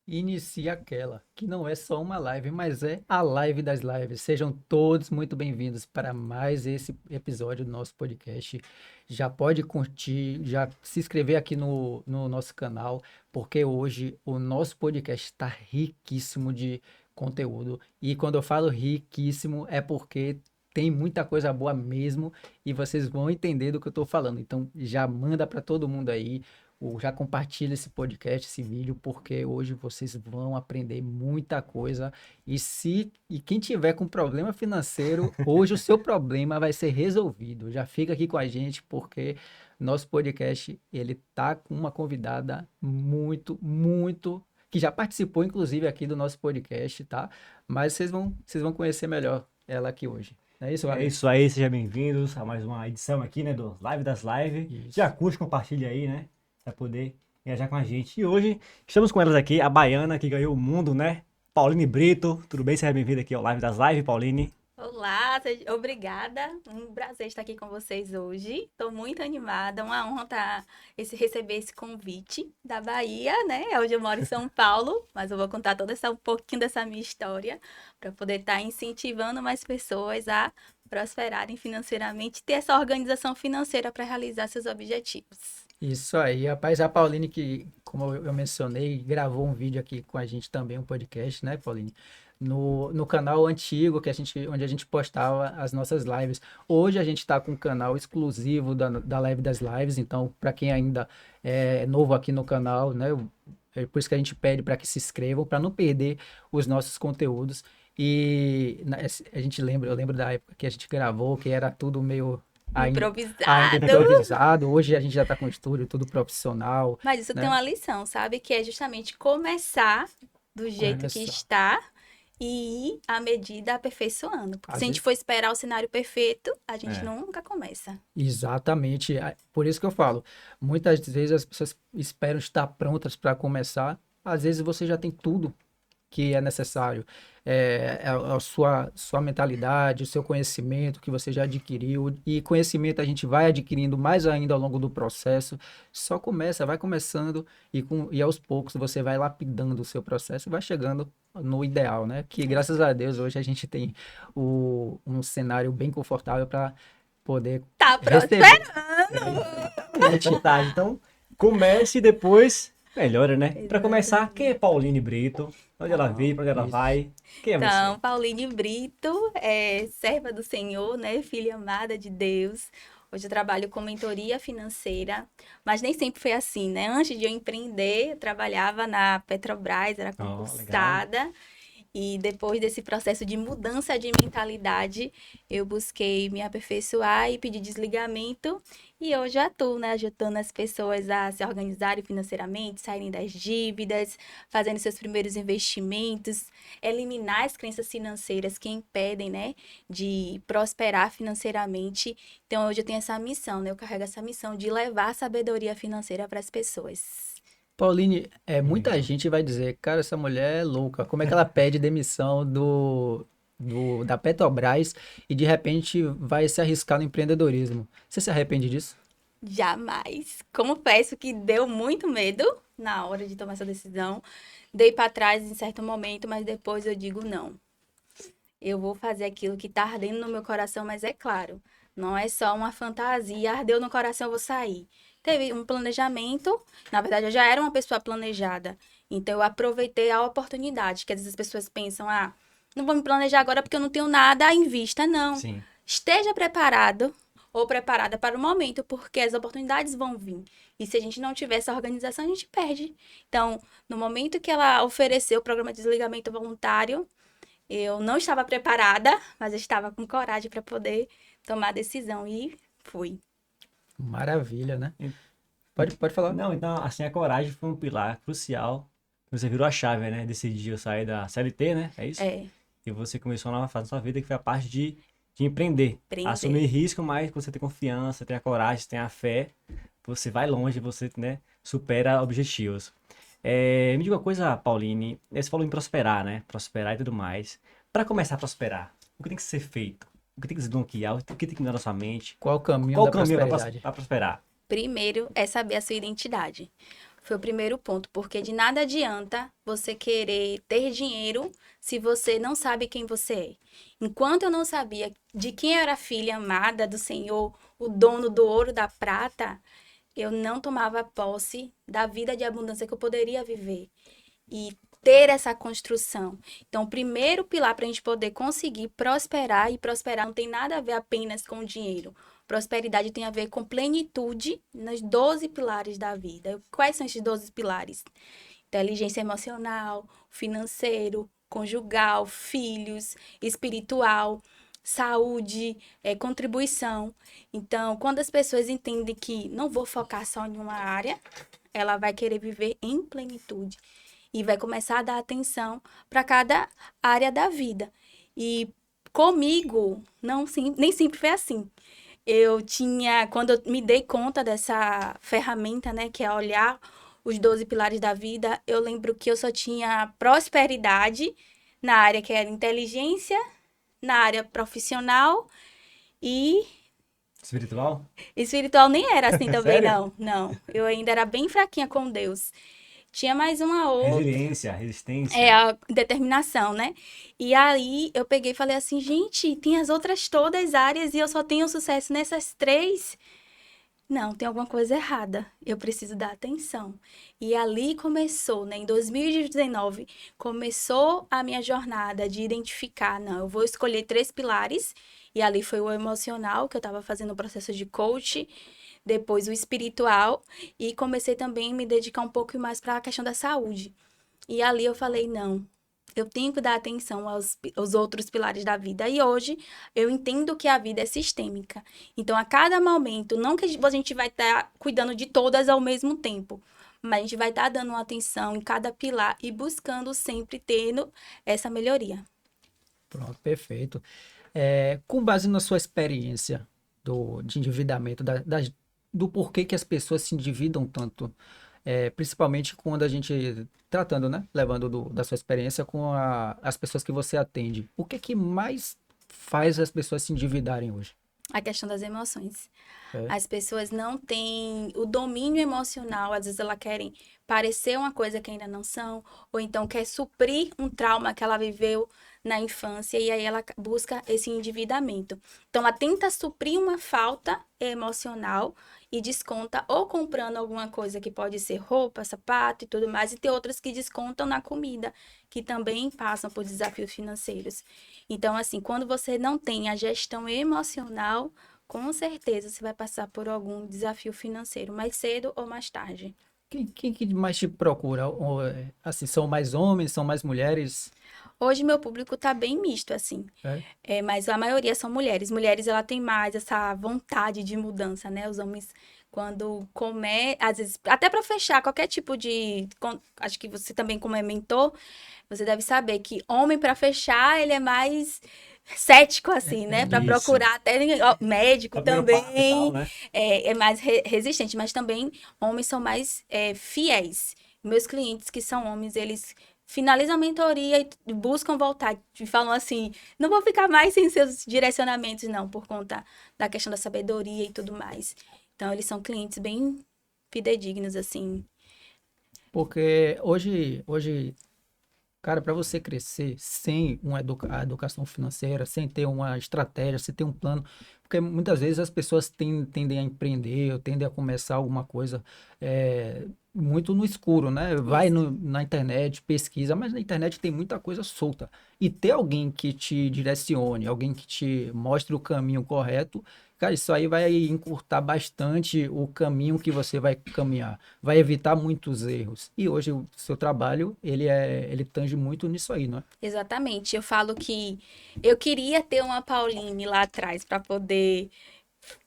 inicia aquela, que não é só uma live, mas é a live das lives. Sejam todos muito bem-vindos para mais esse episódio do nosso podcast. Já pode curtir, já se inscrever aqui no nosso canal, porque hoje o nosso podcast está riquíssimo de conteúdo. E quando eu falo riquíssimo, é porque tem muita coisa boa mesmo e vocês vão entender do que eu estou falando. Então já manda para todo mundo aí ou já compartilha esse podcast, esse vídeo, porque hoje vocês vão aprender muita coisa. E quem tiver com problema financeiro, hoje o seu problema vai ser resolvido. Já fica aqui com a gente, porque nosso podcast ele tá com uma convidada muito que já participou inclusive aqui do nosso podcast, tá? Mas vocês vão conhecer melhor ela aqui hoje. É isso, É Wagner? isso aí, sejam bem-vindos a mais uma edição aqui, né, do Live das Lives. Já Isso. curte, compartilha aí, né, pra poder viajar com a gente. E hoje estamos com elas aqui, a baiana que ganhou o mundo, né, Pauline Brito. Tudo bem? Seja bem-vinda aqui ao Live das Lives, Pauline. Olá, obrigada. Um prazer estar aqui com vocês hoje. Estou muito animada, uma honra receber esse convite da Bahia, né? Hoje eu moro em São Paulo, mas eu vou contar um pouquinho dessa minha história para poder estar incentivando mais pessoas a prosperarem financeiramente, ter essa organização financeira para realizar seus objetivos. Isso aí, rapaz, a Pauline que, como eu mencionei, gravou um vídeo aqui com a gente também, um podcast, né, Pauline? No canal antigo onde a gente postava as nossas lives. Hoje a gente está com um canal exclusivo da Live das Lives, então, para quem ainda é novo aqui no canal, né, é por isso que a gente pede para que se inscrevam, para não perder os nossos conteúdos. Eu lembro da época que a gente gravou, que era tudo meio ainda Improvisado. improvisado. Hoje a gente já está com o estúdio tudo profissional, Mas isso tem né? uma lição, sabe? Que é justamente começar do jeito que Começar. está e ir à medida aperfeiçoando. Porque Às se a gente vezes, for esperar o cenário perfeito, a gente É, nunca começa. exatamente. Por isso que eu falo, muitas vezes as pessoas esperam estar prontas para começar. Às vezes você já tem tudo que é necessário. É a sua mentalidade, o seu conhecimento que você já adquiriu. E conhecimento a gente vai adquirindo mais ainda ao longo do processo. Só começa, vai começando e aos poucos você vai lapidando o seu processo e vai chegando no ideal, né? Que graças a Deus hoje a gente tem um cenário bem confortável para poder Tá receber. prosperando! exatamente, tá. Então, comece e depois melhora, né? Pra começar, quem é Exatamente. Pauline Brito? Onde ela veio, pra onde ela Isso. vai? Quem é você? Então, Pauline Brito é serva do Senhor, né? Filha amada de Deus. Hoje eu trabalho com mentoria financeira, mas nem sempre foi assim, né? Antes de eu empreender, eu trabalhava na Petrobras, era Ó, legal. concursada. E depois desse processo de mudança de mentalidade, eu busquei me aperfeiçoar e pedir desligamento. E hoje eu atuo, né? Ajudando as pessoas a se organizarem financeiramente, saírem das dívidas, fazendo seus primeiros investimentos, eliminar as crenças financeiras que impedem, né, de prosperar financeiramente. Então hoje eu tenho essa missão, né? Eu carrego essa missão de levar a sabedoria financeira para as pessoas. Pauline, muita Legal. gente vai dizer, cara, essa mulher é louca. Como é que ela pede demissão da Petrobras e de repente vai se arriscar no empreendedorismo? Você se arrepende disso? Jamais. Confesso que deu muito medo na hora de tomar essa decisão. Dei para trás em certo momento, mas depois eu digo não. Eu vou fazer aquilo que tá ardendo no meu coração, mas é claro, não é só uma fantasia, ardeu no coração, eu vou sair. Teve um planejamento, na verdade eu já era uma pessoa planejada, então eu aproveitei a oportunidade, que às vezes as pessoas pensam, ah, não vou me planejar agora porque eu não tenho nada em vista, não. Sim. Esteja preparado ou preparada para o momento, porque as oportunidades vão vir. E se a gente não tiver essa organização, a gente perde. Então, no momento que ela ofereceu o programa de desligamento voluntário, eu não estava preparada, mas eu estava com coragem para poder tomar a decisão e fui. Maravilha, né? En- Pode falar. Não, então, assim, a coragem foi um pilar crucial. Você virou a chave, né? Decidiu sair da CLT, né? É isso? É, E você começou uma nova fase da sua vida que foi a parte de empreender. aprender. Assumir risco, mas você tem confiança, tem a coragem, tem a fé, você vai longe, você, né, supera objetivos. Me diga uma coisa, Pauline, você falou em prosperar, né? Prosperar e tudo mais. Para começar a prosperar, o que tem que ser feito? O que tem que desbloquear? O que tem que mudar na sua mente? Qual o caminho Qual o da caminho prosperidade? para prosperar? Primeiro é saber a sua identidade. Foi o primeiro ponto, porque de nada adianta você querer ter dinheiro se você não sabe quem você é. Enquanto eu não sabia de quem eu era filha amada do Senhor, o dono do ouro e da prata, eu não tomava posse da vida de abundância que eu poderia viver e ter essa construção. Então, o primeiro pilar para a gente poder conseguir prosperar, e prosperar não tem nada a ver apenas com o dinheiro. Prosperidade tem a ver com plenitude nos 12 pilares da vida. Quais são esses 12 pilares? Inteligência emocional, financeiro, conjugal, filhos, espiritual, saúde, contribuição. Então, quando as pessoas entendem que não vou focar só em uma área, ela vai querer viver em plenitude e vai começar a dar atenção para cada área da vida. E comigo, não, nem sempre foi assim. Quando eu me dei conta dessa ferramenta, né, que é olhar os 12 pilares da vida, eu lembro que eu só tinha prosperidade na área que era inteligência, na área profissional e Espiritual? nem era assim também, Sério? não. Não, eu ainda era bem fraquinha com Deus. Tinha mais uma outra. Resiliência, resistência. A determinação, né? E aí eu peguei e falei assim, gente, tem as outras todas áreas e eu só tenho sucesso nessas 3. Não, tem alguma coisa errada. Eu preciso dar atenção. E ali começou, né? Em 2019, começou a minha jornada de identificar, não, eu vou escolher 3 pilares. E ali foi o emocional, que eu estava fazendo o processo de coach, depois o espiritual, e comecei também a me dedicar um pouco mais para a questão da saúde. E ali eu falei, não, eu tenho que dar atenção aos outros pilares da vida. E hoje eu entendo que a vida é sistêmica. Então, a cada momento, não que a gente vai estar cuidando de todas ao mesmo tempo, mas a gente vai estar dando atenção em cada pilar e buscando sempre tendo essa melhoria. Pronto, perfeito. Com base na sua experiência de endividamento, do porquê que as pessoas se endividam tanto, principalmente quando a gente, tratando, né, levando da sua experiência com as pessoas que você atende, o que que mais faz as pessoas se endividarem hoje? A questão das emoções. É. As pessoas não têm o domínio emocional, às vezes elas querem parecer uma coisa que ainda não são, ou então quer suprir um trauma que ela viveu na infância e aí ela busca esse endividamento. Então ela tenta suprir uma falta emocional e desconta ou comprando alguma coisa que pode ser roupa, sapato e tudo mais, e tem outras que descontam na comida, que também passam por desafios financeiros. Então, assim, quando você não tem a gestão emocional, com certeza você vai passar por algum desafio financeiro, mais cedo ou mais tarde. Quem que mais te procura? Assim, são mais homens, são mais mulheres? Hoje meu público tá bem misto, assim. É? Mas a maioria são mulheres. Mulheres, ela tem mais essa vontade de mudança, né? Os homens, quando às vezes, até para fechar qualquer tipo de... Acho que você também, como é mentor, você deve saber que homem, para fechar, ele é mais cético, assim, né? Para Isso. procurar até médico É o primeiro passo e também. tal, né? É mais resistente, mas também homens são mais fiéis. Meus clientes que são homens, eles finalizam a mentoria e buscam voltar. E falam assim, não vou ficar mais sem seus direcionamentos, não, por conta da questão da sabedoria e tudo mais. Então, eles são clientes bem fidedignos, assim. Porque hoje, cara, para você crescer sem a educação financeira, sem ter uma estratégia, sem ter um plano, porque muitas vezes as pessoas tendem a empreender, ou tendem a começar alguma coisa muito no escuro, né? Vai Isso. na internet, pesquisa, mas na internet tem muita coisa solta. E ter alguém que te direcione, alguém que te mostre o caminho correto, cara, isso aí vai encurtar bastante o caminho que você vai caminhar, vai evitar muitos erros. E hoje o seu trabalho, ele tange muito nisso aí, não é? Exatamente. Eu falo que eu queria ter uma Pauline lá atrás para poder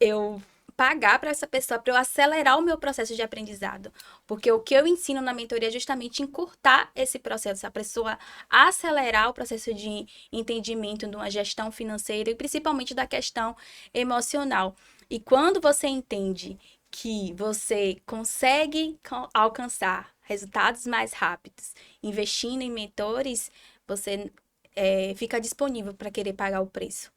eu pagar para essa pessoa para eu acelerar o meu processo de aprendizado, porque o que eu ensino na mentoria é justamente encurtar esse processo, a pessoa acelerar o processo de entendimento de uma gestão financeira e principalmente da questão emocional. E quando você entende que você consegue alcançar resultados mais rápidos investindo em mentores, você fica disponível para querer pagar o preço.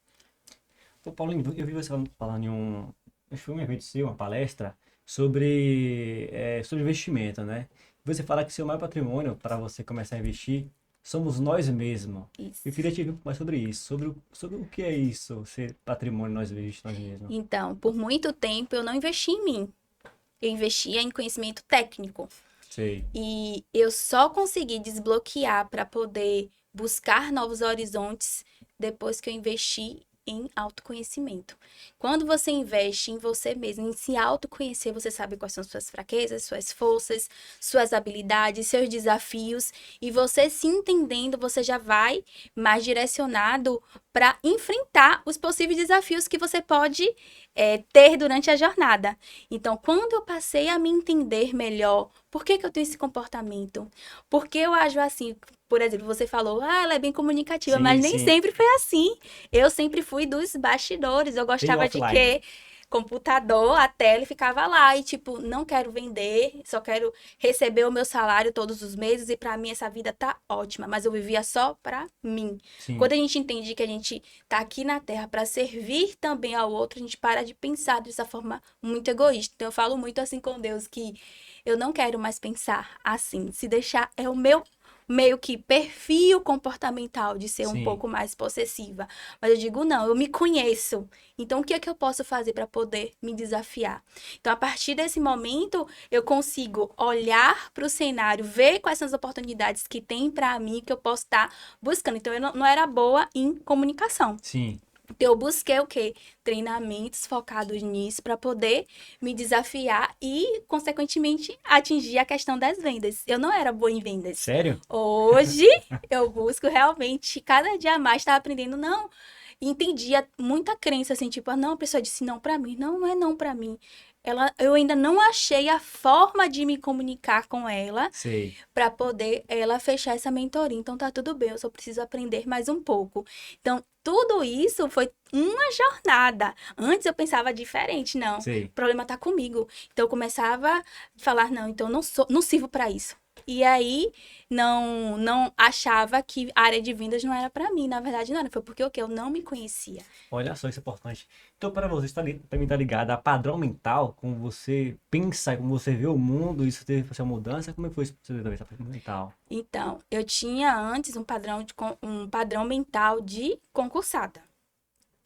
Ô, Paulinho, eu vi você falando foi um evento seu, uma palestra, sobre investimento, né? Você fala que seu maior patrimônio para você começar a investir somos nós mesmos. Isso. Eu queria te ouvir mais sobre isso, sobre o que é isso, ser patrimônio nós mesmos. Então, por muito tempo eu não investi em mim. Eu investia em conhecimento técnico. Sei. E eu só consegui desbloquear para poder buscar novos horizontes depois que eu investi em autoconhecimento. Quando você investe em você mesmo, em se autoconhecer, você sabe quais são suas fraquezas, suas forças, suas habilidades, seus desafios, e você se entendendo, você já vai mais direcionado para enfrentar os possíveis desafios que você pode ter durante a jornada. Então, quando eu passei a me entender melhor, por que eu tenho esse comportamento? Por que eu ajo assim? Por exemplo, você falou, ela é bem comunicativa, Sim, mas nem sim. sempre foi assim. Eu sempre fui dos bastidores. Eu gostava de offline. que computador, a tela e ficava lá. E tipo, não quero vender, só quero receber o meu salário todos os meses. E pra mim essa vida tá ótima. Mas eu vivia só pra mim. Sim. Quando a gente entende que a gente tá aqui na Terra pra servir também ao outro, a gente para de pensar dessa forma muito egoísta. Então eu falo muito assim com Deus que eu não quero mais pensar assim. Se deixar, é o meu meio que perfil comportamental de ser um Sim. pouco mais possessiva. Mas eu digo, não, eu me conheço. Então, o que é que eu posso fazer para poder me desafiar? Então, a partir desse momento, eu consigo olhar para o cenário, ver quais são as oportunidades que tem para mim, que eu posso estar buscando. Então, eu não era boa em comunicação. Sim. Eu busquei o quê? Treinamentos focados nisso para poder me desafiar e, consequentemente, atingir a questão das vendas. Eu não era boa em vendas. Sério? Hoje, eu busco realmente, cada dia mais, estar aprendendo. Não, entendia muita crença, assim, tipo, não, a pessoa disse não para mim. Não, não é não para mim. Eu ainda não achei a forma de me comunicar com ela Sei. para poder ela fechar essa mentoria. Então tá tudo bem, eu só preciso aprender mais um pouco. Então, tudo isso foi uma jornada. Antes eu pensava diferente, não. Sei. O problema tá comigo. Então eu começava a falar, não, então eu não sirvo para isso. E aí não achava que a área de vendas não era para mim, na verdade não era, foi porque o quê? Eu não me conhecia. Olha só, isso é importante. Então, para você, também está ligado a padrão mental, como você pensa, como você vê o mundo, isso teve essa mudança, como é que foi isso para você também, essa padrão mental? Então, eu tinha antes um padrão mental de concursada,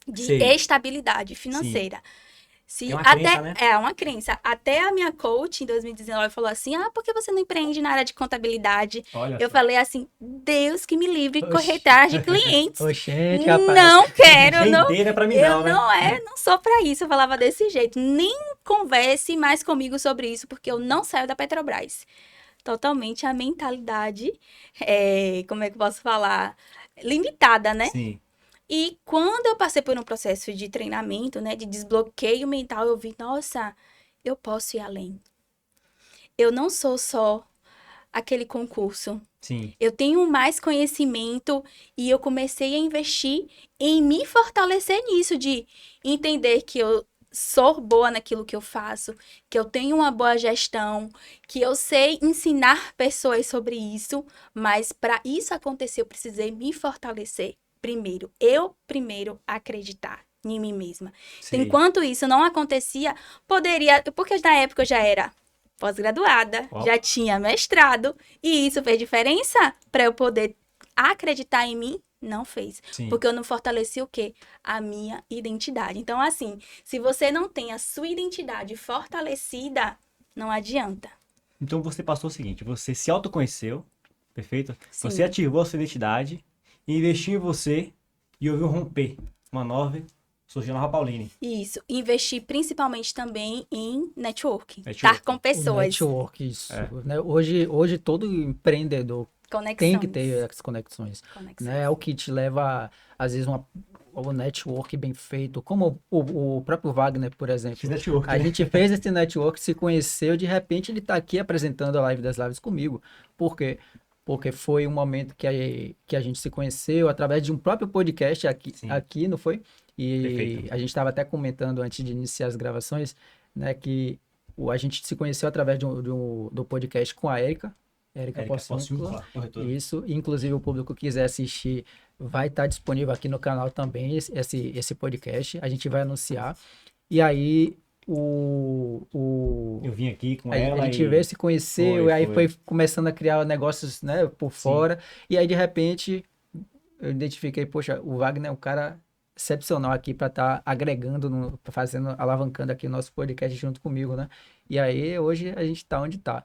de Sei. estabilidade financeira. Se É uma até crença, né? é uma crença. Até a minha coach em 2019 falou assim: por que você não empreende na área de contabilidade? Olha Eu só. falei assim: Deus que me livre de correr Oxi. atrás de clientes. Oxente, rapaz. Não quero, não. Vender não é para mim Eu não, né? não sou pra isso. Eu falava desse jeito. Nem converse mais comigo sobre isso, porque eu não saio da Petrobras. Totalmente a mentalidade, como é que eu posso falar? Limitada, né? Sim. E quando eu passei por um processo de treinamento, né, de desbloqueio mental, eu vi, nossa, eu posso ir além. Eu não sou só aquele concurso. Sim. Eu tenho mais conhecimento e eu comecei a investir em me fortalecer nisso, de entender que eu sou boa naquilo que eu faço, que eu tenho uma boa gestão, que eu sei ensinar pessoas sobre isso, mas para isso acontecer eu precisei me fortalecer primeiro. Eu primeiro acreditar em mim mesma. Então, Sei. enquanto isso não acontecia, porque na época eu já era pós-graduada, Ó. já tinha mestrado, e isso fez diferença para eu poder acreditar em mim? Não fez. Sim. Porque eu não fortaleci o quê? A minha identidade. Então, assim, se você não tem a sua identidade fortalecida, não adianta. Então você passou o seguinte, você se autoconheceu, perfeito? Sim. Você ativou a sua identidade, investiu em você e ouviu romper uma nova, surgiu a nova Pauline. Isso. Investir principalmente também em networking. Networking. Estar com O pessoas. network, isso. É. Né? Hoje todo empreendedor Conexões. tem que ter as conexões. Conexões. Né? É o que te leva, às vezes, o network bem feito. Como o próprio Wagner, por exemplo. Fiz network, A né? gente fez esse network, se conheceu, de repente ele está aqui apresentando a Live das Lives comigo. Por quê? Porque foi um momento que a gente se conheceu através de um próprio podcast Sim. aqui, não foi? E Perfeito. a gente estava até comentando antes de iniciar as gravações, né, que a gente se conheceu através do podcast com a Érica Possíncula. Corretora. Isso, inclusive o público que quiser assistir vai estar disponível aqui no canal também esse podcast, a gente vai anunciar. E aí Eu vim aqui com a ela gente veio, se conheceu, e aí foi. foi começando a criar negócios, né, por Sim. fora. E aí, de repente, eu identifiquei, poxa, o Wagner é um cara excepcional aqui para estar agregando, fazendo, alavancando aqui o nosso podcast junto comigo, né? E aí, hoje, a gente está onde está.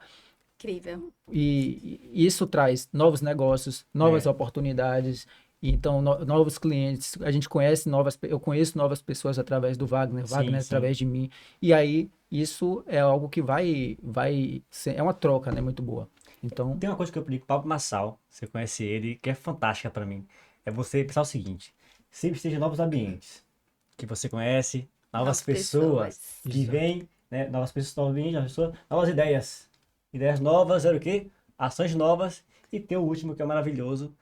Incrível. E isso traz novos negócios, novas É. oportunidades, e então novos clientes. A gente conhece eu conheço novas pessoas através do Wagner, Sim, Wagner sim. através de mim. E aí isso é algo que vai ser, é uma troca, né, muito boa. Então, Tem uma coisa que eu aprendi com o Pablo Marçal, você conhece ele, que é fantástica pra mim. É você pensar o seguinte: sempre esteja em novos ambientes que você conhece, novas pessoas que Exato. vêm, né? Novas pessoas que estão vindo, novas ideias. Ideias novas, era o quê? Ações novas. E tem o último que é maravilhoso,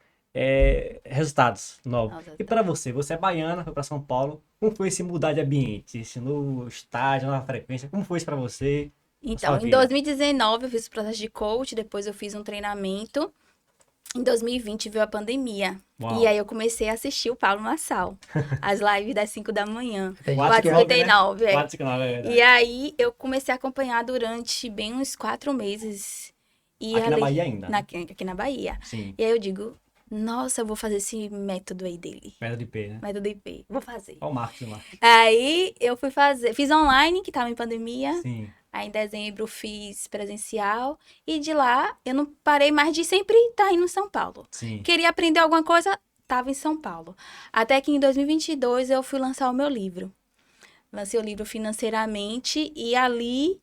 resultados novos. Nossa, E para você é baiana, foi para São Paulo. Como foi esse mudar de ambiente, esse novo estágio, nova frequência? Como foi isso para você? Na sua Então, em vida? 2019 eu fiz o processo de coach, depois eu fiz um treinamento. Em 2020 veio a pandemia. Uau. E aí eu comecei a assistir o Paulo Marçal, as lives das 5 da manhã. Tem gente Quatro que 4h59, é. 4,59, é verdade. E aí eu comecei a acompanhar durante bem uns 4 meses. E Aqui na ali- Bahia ainda? aqui na Bahia. Sim. E aí eu digo, nossa, eu vou fazer esse método aí dele. Método de P, né? Método IP. Vou fazer. Olha o marketing lá. Aí eu fui fazer, fiz online, que tava em pandemia. Sim. Aí em dezembro fiz presencial. E de lá eu não parei mais de sempre estar indo em São Paulo. Sim. Queria aprender alguma coisa, tava em São Paulo. Até que em 2022 eu fui lançar o meu livro. Lancei o livro Financeiramente e ali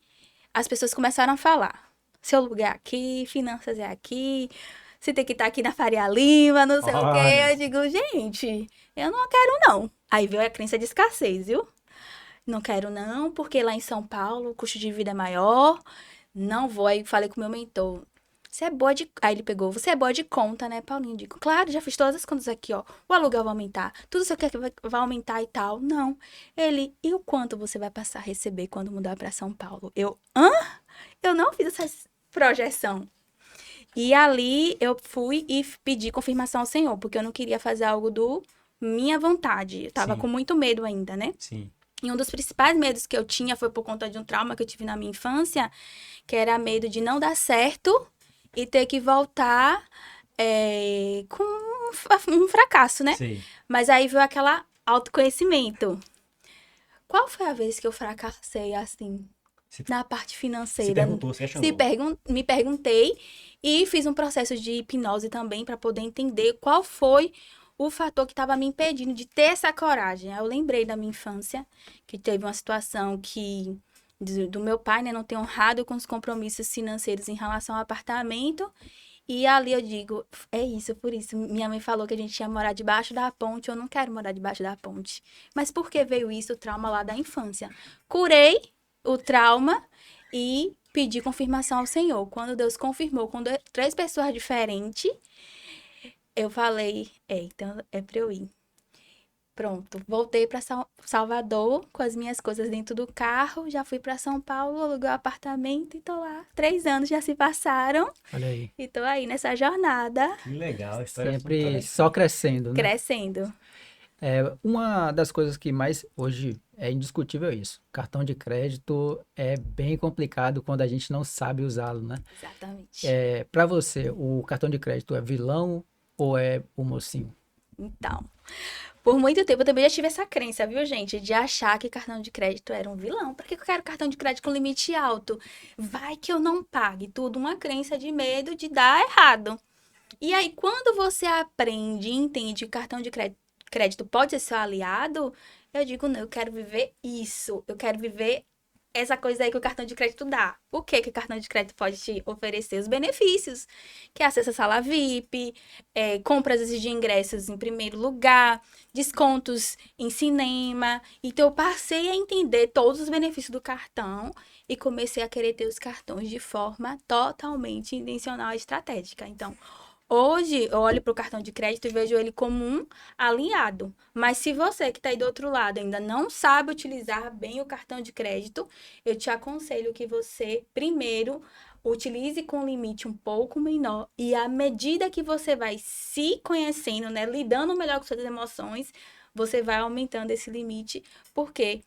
as pessoas começaram a falar. Seu lugar é aqui, finanças é aqui, você tem que estar aqui na Faria Lima, não sei o quê. Olha. Eu digo, gente, eu não quero não. Aí veio a crença de escassez, viu? Não quero não, porque lá em São Paulo o custo de vida é maior. Não vou. Aí falei com o meu mentor. Você é boa de... Aí ele pegou, você é boa de conta, né, Paulinho? Eu digo, claro, já fiz todas as contas aqui, ó. O aluguel vai aumentar, tudo você quer que vai aumentar e tal. Não. Ele, e o quanto você vai passar a receber quando mudar pra São Paulo? Eu, hã? Eu não fiz essa projeção. E ali eu fui e pedi confirmação ao Senhor, porque eu não queria fazer algo do minha vontade. Eu tava Sim. com muito medo ainda, né? Sim. E um dos principais medos que eu tinha foi por conta de um trauma que eu tive na minha infância, que era medo de não dar certo e ter que voltar com um fracasso, né? Sim. Mas aí veio aquela autoconhecimento. Qual foi a vez que eu fracassei assim, Se- na parte Se financeira? perguntou, se questionou. Me perguntei e fiz um processo de hipnose também para poder entender qual foi o fator que estava me impedindo de ter essa coragem. Aí eu lembrei da minha infância, que teve uma situação que do meu pai, né, não ter honrado com os compromissos financeiros em relação ao apartamento. E ali eu digo, é isso, por isso. Minha mãe falou que a gente ia morar debaixo da ponte, eu não quero morar debaixo da ponte. Mas por que veio isso, o trauma lá da infância? Curei o trauma e pedi confirmação ao Senhor. Quando Deus confirmou com 3 pessoas diferentes, eu falei, então é pra eu ir. Pronto, voltei pra Salvador com as minhas coisas dentro do carro, já fui pra São Paulo, aluguei um apartamento e tô lá. 3 anos já se passaram olha aí, e tô aí nessa jornada, Que legal, a história é sempre fantástica. só crescendo, né? crescendo. Uma das coisas que mais hoje é indiscutível é isso. Cartão de crédito é bem complicado quando a gente não sabe usá-lo, né? Exatamente. Para você, o cartão de crédito é vilão ou é o mocinho? Então, por muito tempo eu também já tive essa crença, viu, gente? De achar que cartão de crédito era um vilão. Por que eu quero cartão de crédito com limite alto? Vai que eu não pague. Tudo uma crença de medo de dar errado. E aí, quando você aprende e entende que o cartão de crédito pode ser seu aliado, eu digo, não, eu quero viver isso. Eu quero viver essa coisa aí que o cartão de crédito dá. O que que o cartão de crédito pode te oferecer? Os benefícios, que é acesso à sala VIP, compras de ingressos em primeiro lugar, descontos em cinema. Então, eu passei a entender todos os benefícios do cartão e comecei a querer ter os cartões de forma totalmente intencional e estratégica. Então, hoje, eu olho para o cartão de crédito e vejo ele como um aliado. Mas se você que está aí do outro lado ainda não sabe utilizar bem o cartão de crédito, eu te aconselho que você, primeiro, utilize com um limite um pouco menor. E à medida que você vai se conhecendo, né, lidando melhor com suas emoções, você vai aumentando esse limite. Porque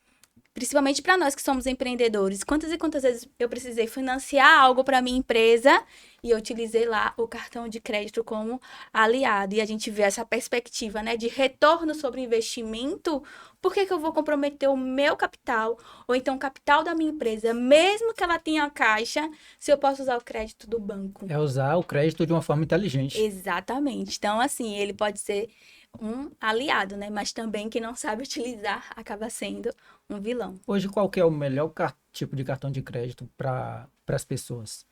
Principalmente para nós que somos empreendedores. Quantas e quantas vezes eu precisei financiar algo para minha empresa e eu utilizei lá o cartão de crédito como aliado. E a gente vê essa perspectiva, né, de retorno sobre investimento. Por que que eu vou comprometer o meu capital ou então o capital da minha empresa, mesmo que ela tenha caixa, se eu posso usar o crédito do banco? É usar o crédito de uma forma inteligente. Exatamente. Então, assim, ele pode ser um aliado, né? Mas também quem não sabe utilizar acaba sendo um vilão. Hoje, qual que é o melhor tipo de cartão de crédito para as pessoas?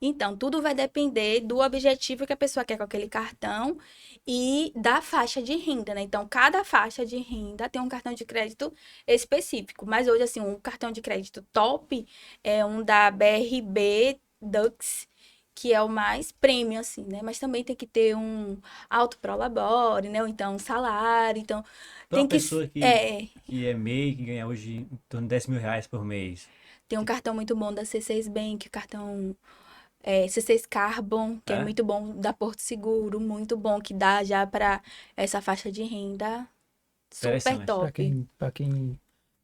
Então, tudo vai depender do objetivo que a pessoa quer com aquele cartão e da faixa de renda, né? Então, cada faixa de renda tem um cartão de crédito específico. Mas hoje, assim, um cartão de crédito top é um da BRB Dux, que é o mais premium, assim, né? Mas também tem que ter um alto prolabore, né? Ou então um salário. Então, Para tem uma que... pessoa que é MEI, que ganha hoje em torno de 10 mil reais por mês. Tem um cartão muito bom da C6 Bank, cartão C6 Carbon, que é É? muito bom, da Porto Seguro, muito bom, que dá já para essa faixa de renda super Interessante. top. Para quem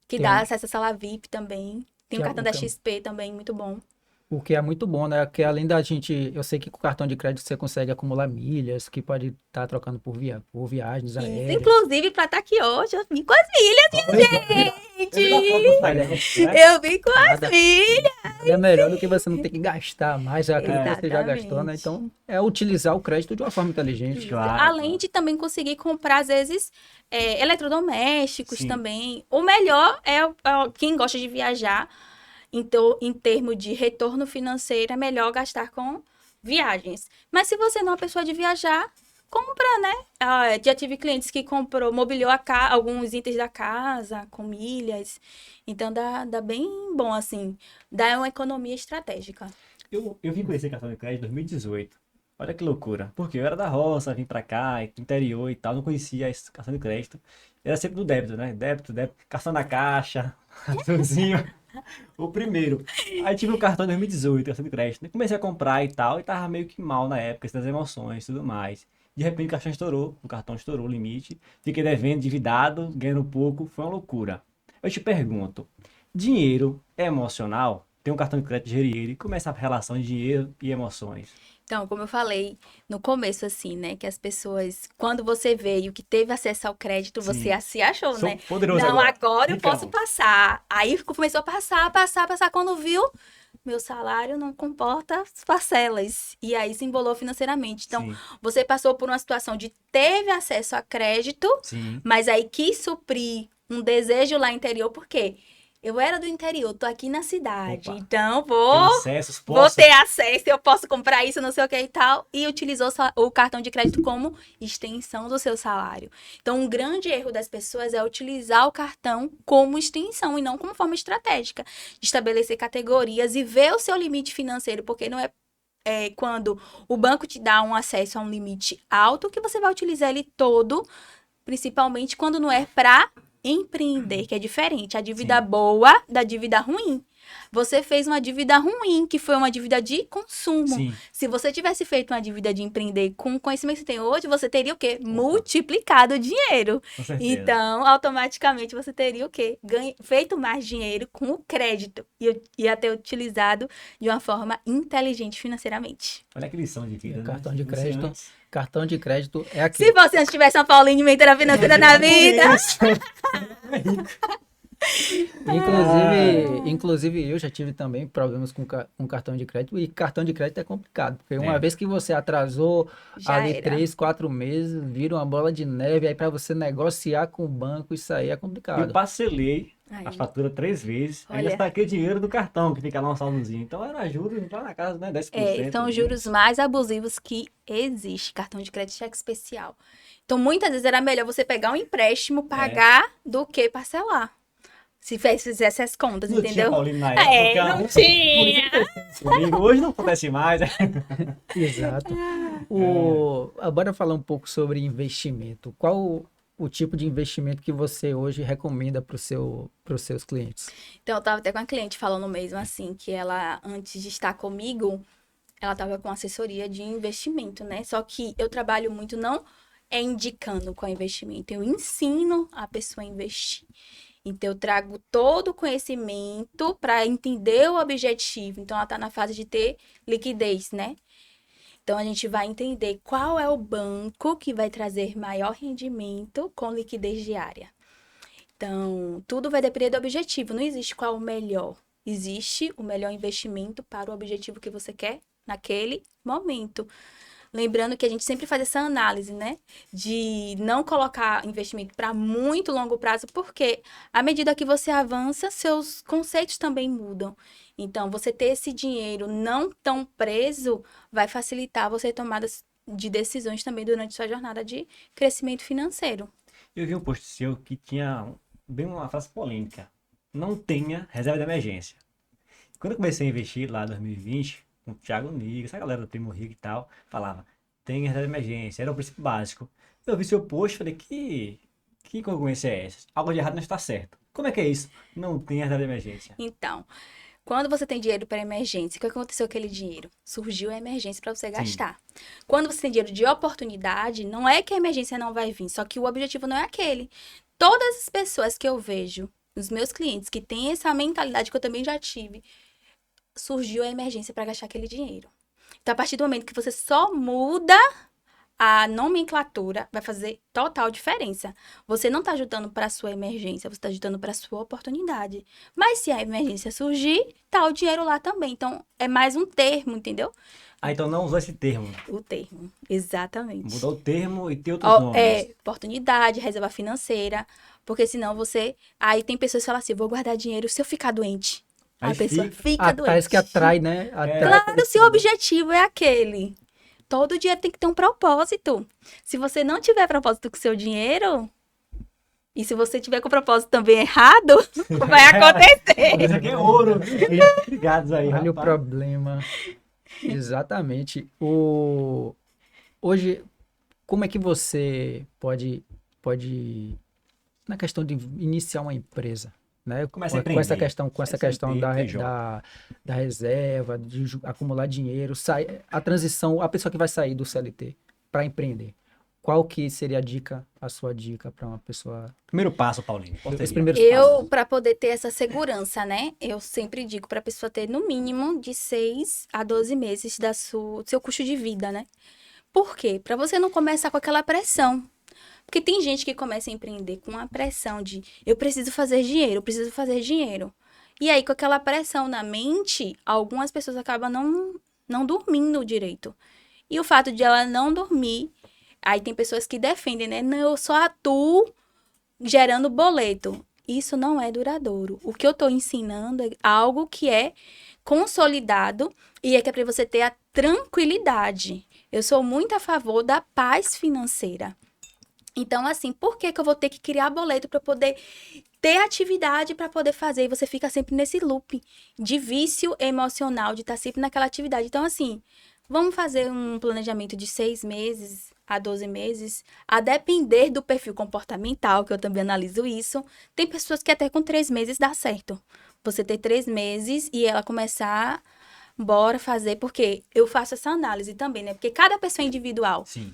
Que tem dá um, acesso à sala VIP também. Tem que o é, cartão da XP também, muito bom. o que é muito bom, né? Que além da gente, eu sei que com o cartão de crédito você consegue acumular milhas, que pode estar trocando por viagens Isso, aéreas. inclusive, para estar aqui hoje, eu vim com as milhas, gente! Eu vim com as Nada, milhas! nada é melhor do que você não ter que gastar mais aquilo que você já gastou, né? Exatamente. Então, é utilizar o crédito de uma forma inteligente. Claro, Além claro. de também conseguir comprar, às vezes, eletrodomésticos Sim. também. O melhor quem gosta de viajar, então, em termos de retorno financeiro, é melhor gastar com viagens. Mas se você não é uma pessoa de viajar, compra, né? Já tive clientes que mobiliou alguns itens da casa com milhas. Então, dá bem bom, assim. Dá uma economia estratégica. Eu vim conhecer cartão de crédito em 2018. Olha que loucura. Porque eu era da roça, vim pra cá, do interior e tal, não conhecia esse cartão de crédito. Era sempre do débito, né? Débito, cartão na caixa, cartãozinho. O primeiro. Aí tive um cartão em 2018, cartão de crédito. Comecei a comprar e tal, e tava meio que mal na época, das emoções e tudo mais. De repente o cartão estourou o limite. Fiquei devendo, endividado, ganhando pouco, foi uma loucura. Eu te pergunto, dinheiro é emocional? Tem um cartão de crédito de dinheiro e começa a relação de dinheiro e emoções. Então, como eu falei no começo, assim, né? Que as pessoas, quando você veio, que teve acesso ao crédito, você Sim. se achou, Sou né? poderoso Não, agora. agora eu Ricão. posso passar. Aí começou a passar. Quando viu, meu salário não comporta as parcelas. E aí se embolou financeiramente. Então, Sim, você passou por uma situação de teve acesso a crédito, sim. mas aí quis suprir um desejo lá interior, por quê? Eu era do interior, tô aqui na cidade, Opa. então Tem vou acessos, Vou posso. ter acesso, eu posso comprar isso, não sei o que e tal. E utilizou o cartão de crédito como extensão do seu salário. Então, um grande erro das pessoas é utilizar o cartão como extensão e não como forma estratégica. Estabelecer categorias e ver o seu limite financeiro, porque não é quando o banco te dá um acesso a um limite alto que você vai utilizar ele todo, principalmente quando não é para empreender, que é diferente. A dívida Sim. boa da dívida ruim. Você fez uma dívida ruim, que foi uma dívida de consumo. Sim. Se você tivesse feito uma dívida de empreender com o conhecimento que você tem hoje, você teria o quê? Multiplicado o dinheiro. Com certeza. Então, automaticamente, você teria o quê? Feito mais dinheiro com o crédito. E ia ter utilizado de uma forma inteligente financeiramente. Olha que lição de vida, né? Cartão de Você crédito. antes- Cartão de crédito é Se aquele. você não tivesse uma Paulinha de mentora financeira na vida... Inclusive, eu já tive também problemas com cartão de crédito. E cartão de crédito é complicado. Porque uma É. vez que você atrasou Já ali era. 3, 4 meses, vira uma bola de neve. Aí para você negociar com o banco, isso aí é Eu complicado. parcelei a Aí, fatura 3 vezes, ainda Olha. saquei dinheiro do cartão, que fica lá um saldozinho. Então era juros lá na casa, né? 10%. são os juros mais abusivos que existe. Cartão de crédito cheque especial. Então, muitas vezes era melhor você pegar um empréstimo, pagar, do que parcelar. Se fizesse as contas, Não tinha entendeu? Paulinho na época. Não tinha. Comigo. Hoje não acontece mais. Exato. Bora falar um pouco sobre investimento. Qual o tipo de investimento que você hoje recomenda para os seus clientes? Então, eu tava até com a cliente falando mesmo assim, que ela, antes de estar comigo, ela tava com assessoria de investimento, né? Só que eu trabalho muito não indicando qual investimento, eu ensino a pessoa a investir. Então, eu trago todo o conhecimento para entender o objetivo. Então, ela está na fase de ter liquidez, né? Então, a gente vai entender qual é o banco que vai trazer maior rendimento com liquidez diária. Então, tudo vai depender do objetivo. Não existe qual o melhor. Existe o melhor investimento para o objetivo que você quer naquele momento. Lembrando que a gente sempre faz essa análise, né? De não colocar investimento para muito longo prazo, porque à medida que você avança, seus conceitos também mudam. Então, você ter esse dinheiro não tão preso vai facilitar você tomadas de decisões também durante sua jornada de crescimento financeiro. Eu vi um post seu que tinha bem uma frase polêmica. Não tenha reserva de emergência. Quando eu comecei a investir lá em 2020, com o Thiago Nigro, essa galera do Primo Rico e tal, falava, tem reserva de emergência, era o princípio básico. Eu vi seu post e falei, que congruência é essa? Algo de errado não está certo. Como é que é isso? Não tem reserva de emergência. Então, quando você tem dinheiro para emergência, o que aconteceu com aquele dinheiro? Surgiu a emergência para você gastar. Quando você tem dinheiro de oportunidade, não é que a emergência não vai vir, só que o objetivo não é aquele. Todas as pessoas que eu vejo, os meus clientes que têm essa mentalidade que eu também já tive, surgiu a emergência para gastar aquele dinheiro. Então, a partir do momento que você só muda a nomenclatura, vai fazer total diferença. Você não está ajudando para a sua emergência, você está ajudando para a sua oportunidade. Mas se a emergência surgir, tá o dinheiro lá também. Então, é mais um termo, entendeu? Ah, então não usou esse termo. O termo, exatamente. Mudou o termo e tem outros nomes. É, oportunidade, reserva financeira, porque senão você... Aí tem pessoas que falam assim, vou guardar dinheiro se eu ficar doente. Aí A pessoa fica doente. Parece que atrai, né? Atrai. Claro, se o objetivo é aquele. Todo dinheiro tem que ter um propósito. Se você não tiver propósito com o seu dinheiro, e se você tiver com o propósito também errado, vai acontecer. Isso aqui é ouro. Obrigados aí, Olha o rapaz. problema. Exatamente. Hoje, como é que você pode, na questão de iniciar uma empresa, né? Começa a Com essa empreender. questão, PJ. da reserva, de acumular dinheiro, a transição, a pessoa que vai sair do CLT para empreender. Qual que seria a sua dica para uma pessoa? Primeiro passo, Paulinho. Qual Os seria? primeiros Eu, passos. para poder ter essa segurança, né? Eu sempre digo para a pessoa ter no mínimo de 6 a 12 meses do seu custo de vida, né? Por quê? Para você não começar com aquela pressão. Porque tem gente que começa a empreender com a pressão de eu preciso fazer dinheiro, eu preciso fazer dinheiro. E aí, com aquela pressão na mente, algumas pessoas acabam não dormindo direito. E o fato de ela não dormir, aí tem pessoas que defendem, né? Não, eu só atuo gerando boleto. Isso não é duradouro. O que eu estou ensinando é algo que é consolidado e é que é para você ter a tranquilidade. Eu sou muito a favor da paz financeira. Então, assim, por que eu vou ter que criar boleto para poder ter atividade para poder fazer? E você fica sempre nesse loop de vício emocional, de estar sempre naquela atividade. Então, assim, vamos fazer um planejamento de 6 meses a 12 meses, a depender do perfil comportamental, que eu também analiso isso. Tem pessoas que até com 3 meses dá certo. Você ter 3 meses e ela começar, bora fazer, porque eu faço essa análise também, né? Porque cada pessoa é individual. Sim.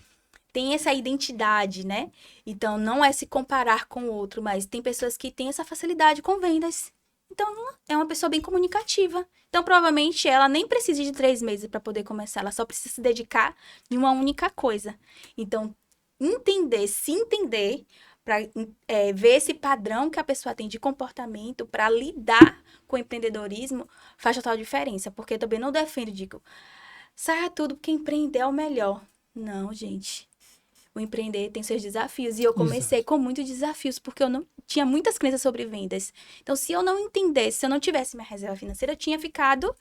Tem essa identidade, né? Então, não é se comparar com o outro, mas tem pessoas que têm essa facilidade com vendas. Então, é uma pessoa bem comunicativa. Então, provavelmente, ela nem precisa de 3 meses para poder começar. Ela só precisa se dedicar em uma única coisa. Então, se entender, para ver esse padrão que a pessoa tem de comportamento, para lidar com o empreendedorismo, faz total diferença. Porque eu também não defendo, digo, saia tudo porque empreender é o melhor. Não, gente. O empreender tem seus desafios. E eu comecei com muitos desafios, porque eu não tinha muitas crenças sobre vendas. Então, se eu não entendesse, se eu não tivesse minha reserva financeira, eu tinha ficado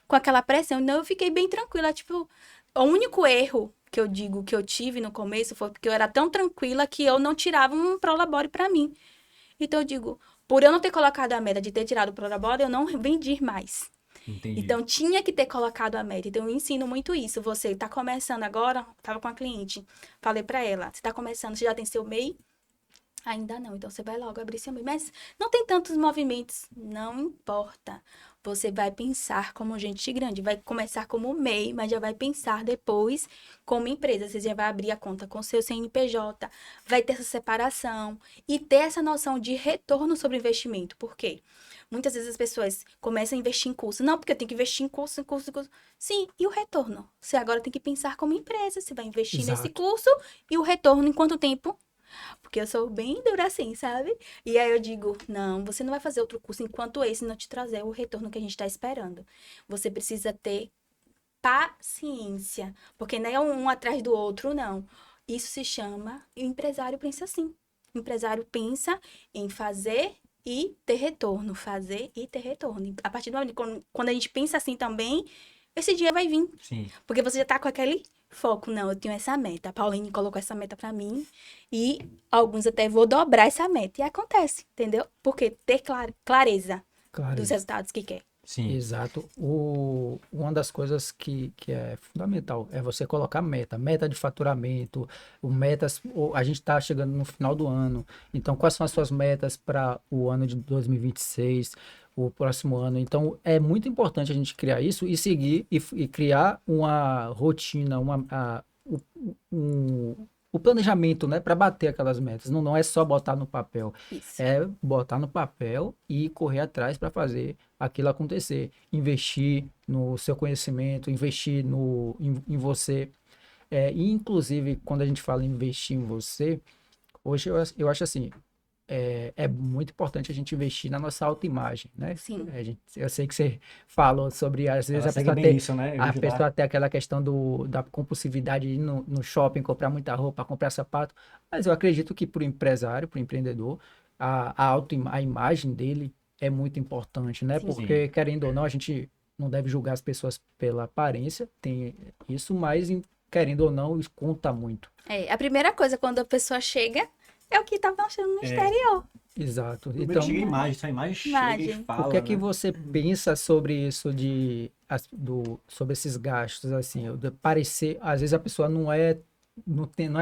com aquela pressão. Então, eu fiquei bem tranquila. Tipo, o único erro que eu digo que eu tive no começo foi porque eu era tão tranquila que eu não tirava um prolabore para mim. Então, eu digo, por eu não ter colocado a meta de ter tirado o prolabore, eu não vendi mais. Entendi. Então, tinha que ter colocado a meta. Então, eu ensino muito isso. Você tá começando agora, tava com a cliente, falei pra ela, você tá começando, você já tem seu MEI? Ainda não. Então, você vai logo abrir seu MEI. Mas não tem tantos movimentos. Não importa. você vai pensar como gente grande. Vai começar como MEI, mas já vai pensar depois como empresa. Você já vai abrir a conta com seu CNPJ, vai ter essa separação e ter essa noção de retorno sobre investimento. Por quê? Muitas vezes as pessoas começam a investir em curso. Não, porque eu tenho que investir em curso, em curso, em curso. Sim, e o retorno? Você agora tem que pensar como empresa. Você vai investir nesse Exato. curso e o retorno em quanto tempo? Porque eu sou bem dura assim, sabe? E aí eu digo, não, você não vai fazer outro curso enquanto esse não te trazer o retorno que a gente está esperando. Você precisa ter paciência, porque não é um atrás do outro, não. Isso se chama, e o empresário pensa assim. O empresário pensa em fazer e ter retorno, fazer e ter retorno. A partir do momento quando a gente pensa assim também, esse dia vai vir. Sim. Porque você já tá com aquele foco. Não, eu tenho essa meta. A Pauline colocou essa meta pra mim. E alguns até vou dobrar essa meta. E acontece, entendeu? Porque ter clareza Claro. dos resultados que quer. Sim. Exato. Uma das coisas que é fundamental é você colocar meta de faturamento, a gente está chegando no final do ano, então quais são as suas metas para o ano de 2026, o próximo ano? Então é muito importante a gente criar isso e seguir e criar uma rotina, o planejamento, né, para bater aquelas metas. Não é só botar no papel, Isso. é botar no papel e correr atrás para fazer aquilo acontecer. Investir no seu conhecimento, investir em você. E, inclusive, quando a gente fala em investir em você, hoje eu acho assim, é muito importante a gente investir na nossa autoimagem, né? Sim. Eu sei que você falou sobre, às vezes, Ela a segue pessoa bem tem, isso, né? Eu a vejo lá. pessoa tem aquela questão da compulsividade de ir no shopping, comprar muita roupa, comprar sapato, mas eu acredito que para o empresário, para o empreendedor, a imagem dele é muito importante, né? Sim. Porque, querendo ou não, a gente não deve julgar as pessoas pela aparência, tem isso, mas, querendo ou não, isso conta muito. A primeira coisa quando a pessoa chega é o que tá mostrando no exterior. Exato. Primeiro Então, chega a imagem, sua imagem chega e Imagem. fala, o que é que né? você pensa sobre isso sobre esses gastos, assim, de parecer, às vezes a pessoa não é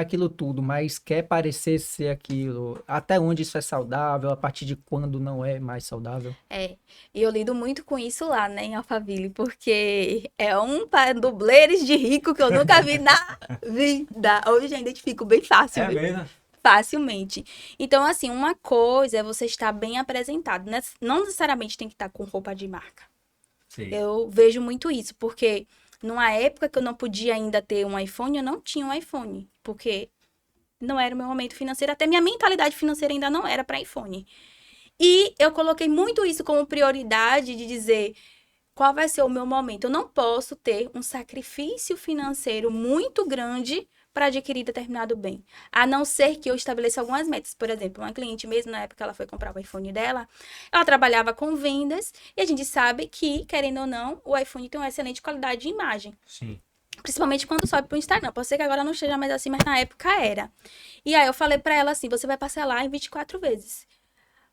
aquilo tudo, mas quer parecer ser aquilo. Até onde isso é saudável, a partir de quando não é mais saudável? E eu lido muito com isso lá, né, em Alphaville, porque é um dublês de rico que eu nunca vi na vida. Hoje já identifico bem fácil, É viu? mesmo? Facilmente. Então, assim, uma coisa é você estar bem apresentado, né? Não necessariamente tem que estar com roupa de marca. Sim. Eu vejo muito isso, porque numa época que eu não podia ainda ter um iPhone, eu não tinha um iPhone, porque não era o meu momento financeiro, até minha mentalidade financeira ainda não era para iPhone. E eu coloquei muito isso como prioridade de dizer qual vai ser o meu momento. Eu não posso ter um sacrifício financeiro muito grande para adquirir determinado bem. A não ser que eu estabeleça algumas metas. Por exemplo, uma cliente mesmo, na época que ela foi comprar o iPhone dela, ela trabalhava com vendas e a gente sabe que, querendo ou não, o iPhone tem uma excelente qualidade de imagem. Sim. Principalmente quando sobe pro Instagram. Pode ser que agora não esteja mais assim, mas na época era. E aí eu falei para ela assim, você vai parcelar em 24 vezes.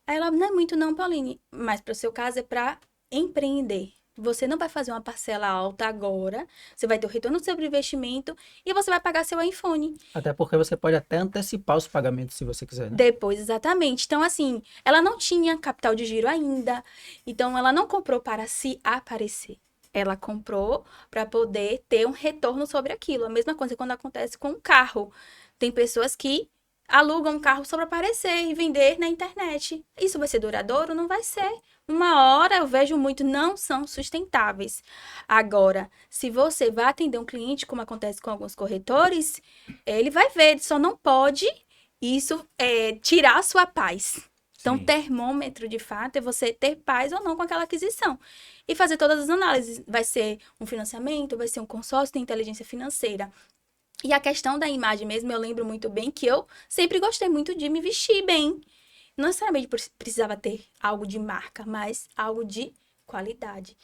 Aí ela, não é muito não, Pauline. Mas para o seu caso é para empreender. Você não vai fazer uma parcela alta agora, você vai ter o retorno sobre o investimento e você vai pagar seu iPhone. Até porque você pode até antecipar os pagamentos se você quiser, né? Depois, exatamente. Então, assim, ela não tinha capital de giro ainda, então ela não comprou para se aparecer. Ela comprou para poder ter um retorno sobre aquilo. A mesma coisa quando acontece com um carro. Tem pessoas que alugam um carro só para aparecer e vender na internet. Isso vai ser duradouro? Não vai ser. Uma hora eu vejo muito, não são sustentáveis. Agora, se você vai atender um cliente, como acontece com alguns corretores, ele vai ver, ele só não pode tirar a sua paz. Então, Sim. termômetro, de fato, é você ter paz ou não com aquela aquisição. E fazer todas as análises. Vai ser um financiamento, vai ser um consórcio de inteligência financeira. E a questão da imagem mesmo, eu lembro muito bem que eu sempre gostei muito de me vestir bem. Não necessariamente precisava ter algo de marca, mas algo de qualidade.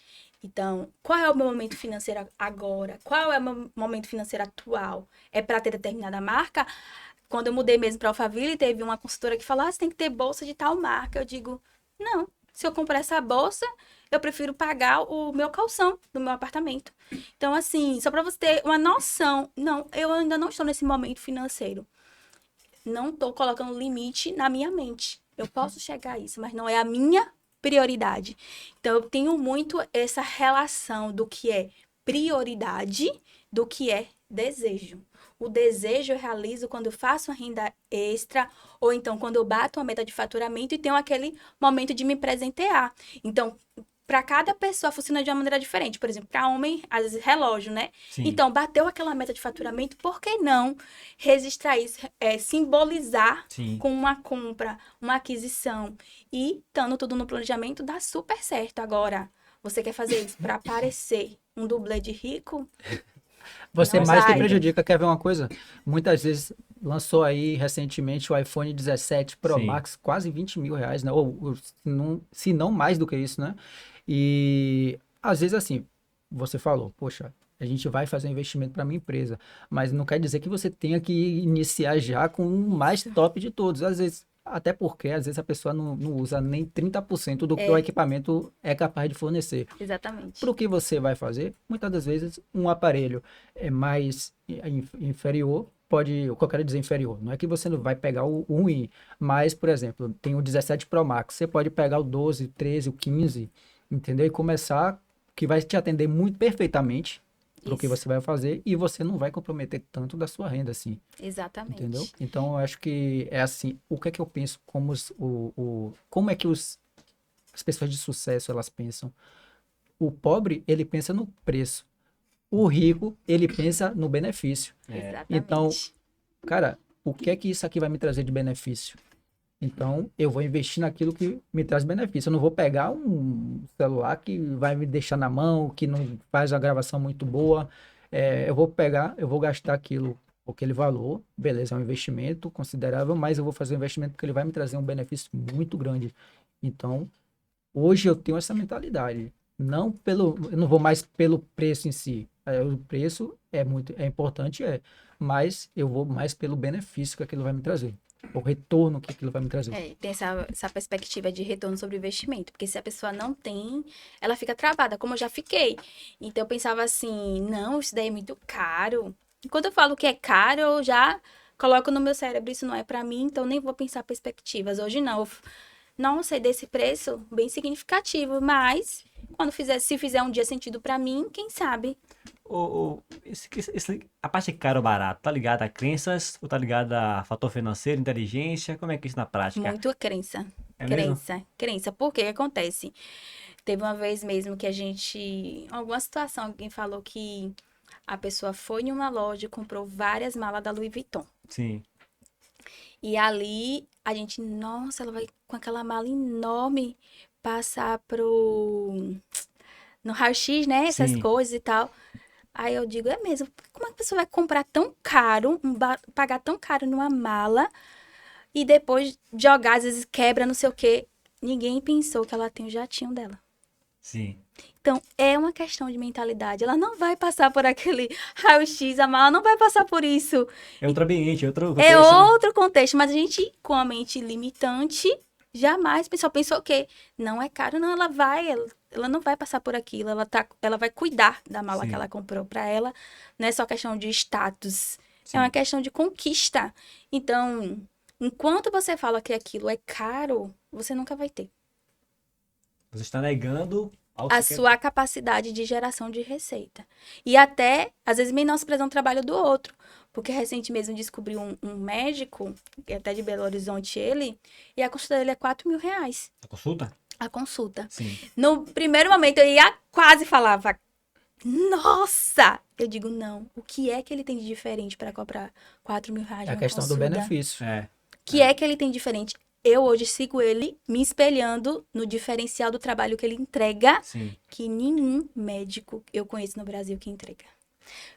Então, qual é o meu momento financeiro agora? Qual é o meu momento financeiro atual? É para ter determinada marca? Quando eu mudei mesmo para Alphaville, teve uma consultora que falou, você tem que ter bolsa de tal marca. Eu digo, não, se eu comprar essa bolsa, eu prefiro pagar o meu calção do meu apartamento. Então, assim, só para você ter uma noção, não, eu ainda não estou nesse momento financeiro. Não estou colocando limite na minha mente. Eu posso chegar a isso, mas não é a minha prioridade. Então, eu tenho muito essa relação do que é prioridade do que é desejo. O desejo eu realizo quando eu faço uma renda extra, ou então quando eu bato uma meta de faturamento e tenho aquele momento de me presentear. Então, para cada pessoa funciona de uma maneira diferente. Por exemplo, para homem, às vezes relógio, né? Sim. Então, bateu aquela meta de faturamento, por que não registrar isso, simbolizar Sim. com uma compra, uma aquisição e estando tudo no planejamento, dá super certo. Agora, você quer fazer isso para parecer um dublê de rico? Você Não mais que vai. prejudica. Quer ver uma coisa? Muitas vezes lançou aí recentemente o iPhone 17 Pro Sim. Max, quase 20 mil reais, né? Ou se não mais do que isso, né? E às vezes assim, você falou, poxa, a gente vai fazer um investimento para minha empresa, mas não quer dizer que você tenha que iniciar já com o mais top de todos. Às vezes, até porque às vezes a pessoa não usa nem 30% do que o equipamento é capaz de fornecer. Exatamente. Para o que você vai fazer, muitas das vezes um aparelho é mais inferior, pode, o que eu quero dizer inferior, não é que você não vai pegar o ruim, mas, por exemplo, tem o 17 Pro Max, você pode pegar o 12, o 13, o 15, entendeu? E começar, que vai te atender muito perfeitamente para o que Isso. você vai fazer e você não vai comprometer tanto da sua renda, assim, Exatamente. entendeu? Então, eu acho que é assim, o que é que eu penso, como é que as pessoas de sucesso, elas pensam? O pobre, ele pensa no preço. O rico, ele pensa no benefício. Exatamente. Então, cara, o que é que isso aqui vai me trazer de benefício? Então, eu vou investir naquilo que me traz benefício. Eu não vou pegar um celular que vai me deixar na mão, que não faz a gravação muito boa. Eu vou gastar aquele valor. Beleza, é um investimento considerável, mas eu vou fazer um investimento porque ele vai me trazer um benefício muito grande. Então, hoje eu tenho essa mentalidade. Eu não vou mais pelo preço em si. O preço é importante, mas eu vou mais pelo benefício que aquilo vai me trazer. O retorno que aquilo vai me trazer. Tem essa perspectiva de retorno sobre o investimento. Porque se a pessoa não tem, ela fica travada, como eu já fiquei. Então eu pensava assim, não, isso daí é muito caro. E quando eu falo que é caro, eu já coloco no meu cérebro, isso não é pra mim, então nem vou pensar perspectivas. Hoje não. Não sei desse preço bem significativo, mas se fizer um dia sentido pra mim, quem sabe? A parte de caro ou barato, tá ligado a crenças ou tá ligado a fator financeiro, inteligência? Como é que é isso na prática? Muito crença. É mesmo? Crença. Por que acontece? Teve uma vez mesmo que em alguma situação, alguém falou que a pessoa foi em uma loja e comprou várias malas da Louis Vuitton. Sim. E ali, a gente, nossa, ela vai com aquela mala enorme passar no raio-x, né? Essas Sim. coisas e tal. Aí eu digo, é mesmo, como é que a pessoa vai comprar tão caro, pagar tão caro numa mala e depois jogar, às vezes quebra, não sei o quê. Ninguém pensou que ela tem o jatinho dela. Sim. Então, é uma questão de mentalidade. Ela não vai passar por aquele raio-x, a mala não vai passar por isso. É outro ambiente, outro É contexto, né? outro contexto, mas a gente, com a mente limitante, jamais pensou que não é caro, não, ela não vai passar por aquilo, ela vai cuidar da mala Sim. que ela comprou para ela, não é só questão de status, Sim. é uma questão de conquista. Então, enquanto você fala que aquilo é caro, você nunca vai ter Você está negando algo a que você quer. sua capacidade de geração de receita. E até, às vezes, menosprezando o trabalho do outro. Porque recentemente mesmo descobri um médico, que é até de Belo Horizonte ele, e a consulta dele é R$ 4.000. A consulta? A consulta. Sim. No primeiro momento eu ia quase falava, nossa! Eu digo, não. O que é que ele tem de diferente para cobrar R$ 4.000 É a numa questão do consulta? benefício. É. O que é que ele tem de diferente? Eu hoje sigo ele me espelhando no diferencial do trabalho que ele entrega, Sim. que nenhum médico eu conheço no Brasil que entrega.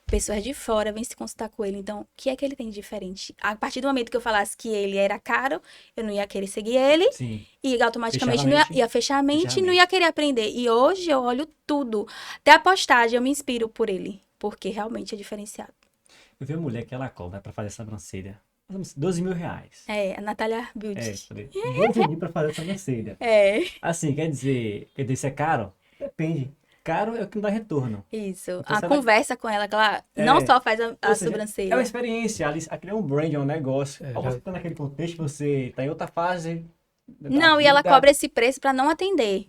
Pessoas de fora vêm se consultar com ele. Então, o que é que ele tem de diferente? A partir do momento que eu falasse que ele era caro, eu não ia querer seguir ele. Sim. E automaticamente Fechava a mente. ia fechar a mente Fechar a e não mente. ia querer aprender. E hoje eu olho tudo. Até a postagem eu me inspiro por ele. Porque realmente é diferenciado. Eu vi uma mulher que ela cobra pra fazer sobrancelha. R$ 12.000. É, a Natália Beauty. Falei, 12 mil pra fazer sobrancelha. É, Assim, quer dizer isso é caro? Depende. Caro é o que não dá retorno. isso. Então A você vai- conversa com ela, que ela não só faz a Ou seja, sobrancelha. é uma experiência, aquilo é um brand, é um negócio. É, Ao você tá naquele contexto, você tá em outra fase, da Não, e ela vida. cobra esse preço para não atender.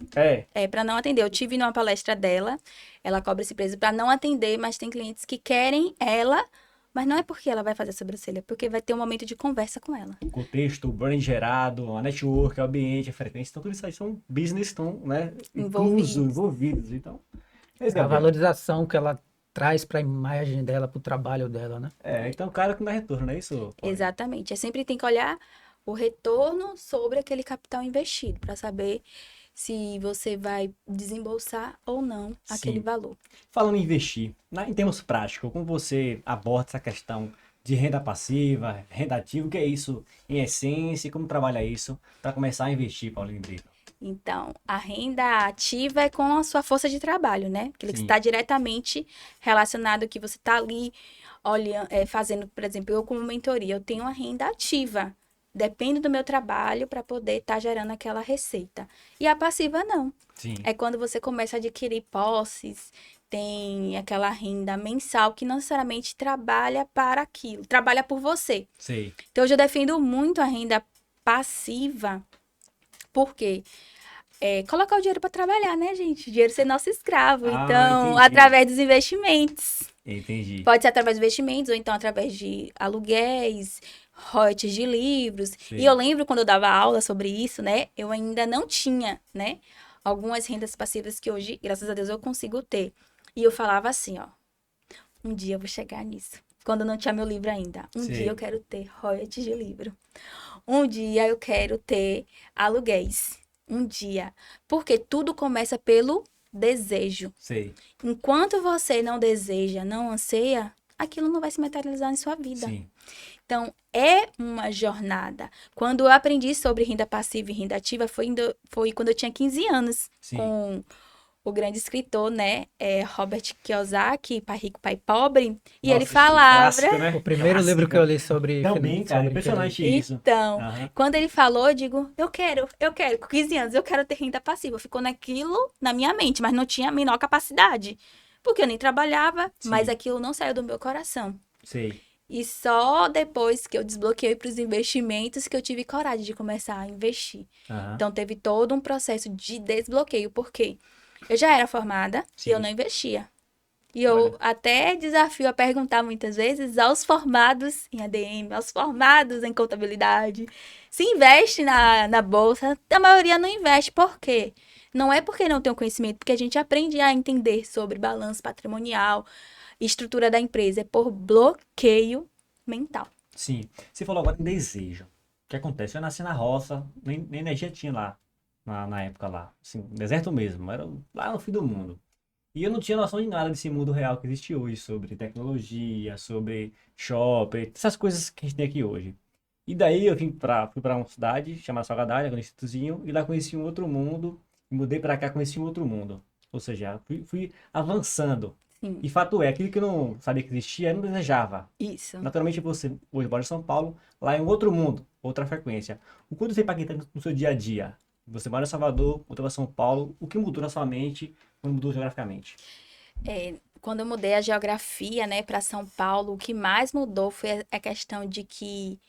É, Para não atender. Eu tive numa palestra dela, ela cobra esse preço para não atender, mas tem clientes que querem ela, mas não é porque ela vai fazer a sobrancelha, é porque vai ter um momento de conversa com ela. o contexto, o brand gerado, a network, o ambiente, a frequência, então tudo isso aí são business, estão, né, envolvidos. Então, esse é A o valorização que ela traz para a imagem dela, para o trabalho dela, né? então o cara que não dá retorno, não é isso? Paulo? Exatamente. É sempre tem que olhar o retorno sobre aquele capital investido, para saber se você vai desembolsar ou não aquele Sim. valor. Falando em investir, em termos práticos, como você aborda essa questão de renda passiva, renda ativa, o que é isso em essência e como trabalha isso para começar a investir, Paulinho Brito? Então, a renda ativa é com a sua força de trabalho, né? Aquilo que Sim. está diretamente relacionado que você está ali olhando, fazendo, por exemplo, eu como mentoria, eu tenho uma renda ativa. Depende do meu trabalho para poder estar gerando aquela receita. E a passiva não. Sim, É quando você começa a adquirir posses, tem aquela renda mensal que não necessariamente trabalha para aquilo, trabalha por você. sei. Então, hoje eu defendo muito a renda passiva, porque colocar o dinheiro para trabalhar, né, gente? O dinheiro ser nosso escravo. Ah, Então, entendi. através dos investimentos. Entendi. Pode ser através dos investimentos, ou então através de aluguéis, royalties de livros. Sim. E eu lembro quando eu dava aula sobre isso, né? Eu ainda não tinha, né? Algumas rendas passivas que hoje, graças a Deus, eu consigo ter. E eu falava assim, ó. Um dia eu vou chegar nisso. Quando eu não tinha meu livro ainda. Um Sim. dia eu quero ter royalties de livro. Um dia eu quero ter aluguéis. Um dia. Porque tudo começa pelo desejo. Sei. Enquanto você não deseja, não anseia, aquilo não vai se materializar em sua vida. Sim. Então, é uma jornada. Quando eu aprendi sobre renda passiva e renda ativa, foi quando eu tinha 15 anos, Sim. com o grande escritor, né, Robert Kiyosaki, Pai Rico, Pai Pobre, e ele Nossa, falava... clássico, né? O primeiro livro que eu li sobre... Também, cara, sobre impressionante isso. Então, Aham. quando ele falou, eu digo, eu quero, com 15 anos, eu quero ter renda passiva. Ficou naquilo na minha mente, mas não tinha a menor capacidade. Porque eu nem trabalhava, Sim. mas aquilo não saiu do meu coração. Sei. E só depois que eu desbloqueei para os investimentos que eu tive coragem de começar a investir. Aham. Então, teve todo um processo de desbloqueio, porque eu já era formada Sim. e eu não investia. E eu Olha. até desafio a perguntar muitas vezes aos formados em ADM, aos formados em contabilidade, se investe na bolsa. A maioria não investe. Por quê? Não é porque não tem o conhecimento, porque a gente aprende a entender sobre balanço patrimonial, estrutura da empresa. É por bloqueio mental. Sim. Você falou agora em desejo. O que acontece? Eu nasci na roça, nem energia tinha lá, na época lá. Assim, deserto mesmo, era lá no fim do mundo. E eu não tinha noção de nada desse mundo real que existe hoje, sobre tecnologia, sobre shopping, essas coisas que a gente tem aqui hoje. E daí eu fui pra uma cidade chamada Salgadalha, um institutozinho, e lá conheci um outro mundo, e mudei pra cá, conheci um outro mundo. Ou seja, fui avançando. Sim. E fato é, aquilo que eu não sabia que existia, eu não desejava. Isso. Naturalmente você hoje mora em São Paulo, lá é um outro mundo, outra frequência. O quanto você impacta no seu dia a dia? Você mora em Salvador, voltou para São Paulo, o que mudou na sua mente quando mudou geograficamente? Quando eu mudei a geografia, né, para São Paulo, o que mais mudou foi a questão de que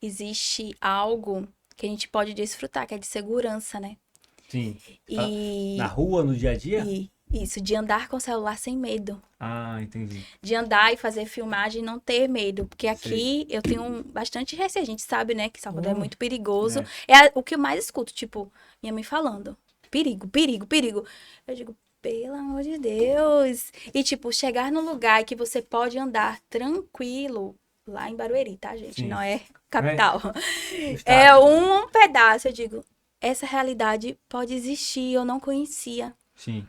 existe algo que a gente pode desfrutar, que é de segurança, né? Sim. E, Na rua, no dia a dia? e isso, de andar com o celular sem medo. Ah, entendi. De andar e fazer filmagem e não ter medo. Porque aqui eu tenho bastante receio. A gente sabe, né, que Salvador é muito perigoso. O que eu mais escuto, tipo, minha mãe falando. Perigo, perigo, perigo. Eu digo, pelo amor de Deus. E, tipo, chegar num lugar que você pode andar tranquilo. Lá em Barueri, tá, gente? Sim. Não é capital. Estado. É um pedaço. Eu digo, essa realidade pode existir. Eu não conhecia. Sim.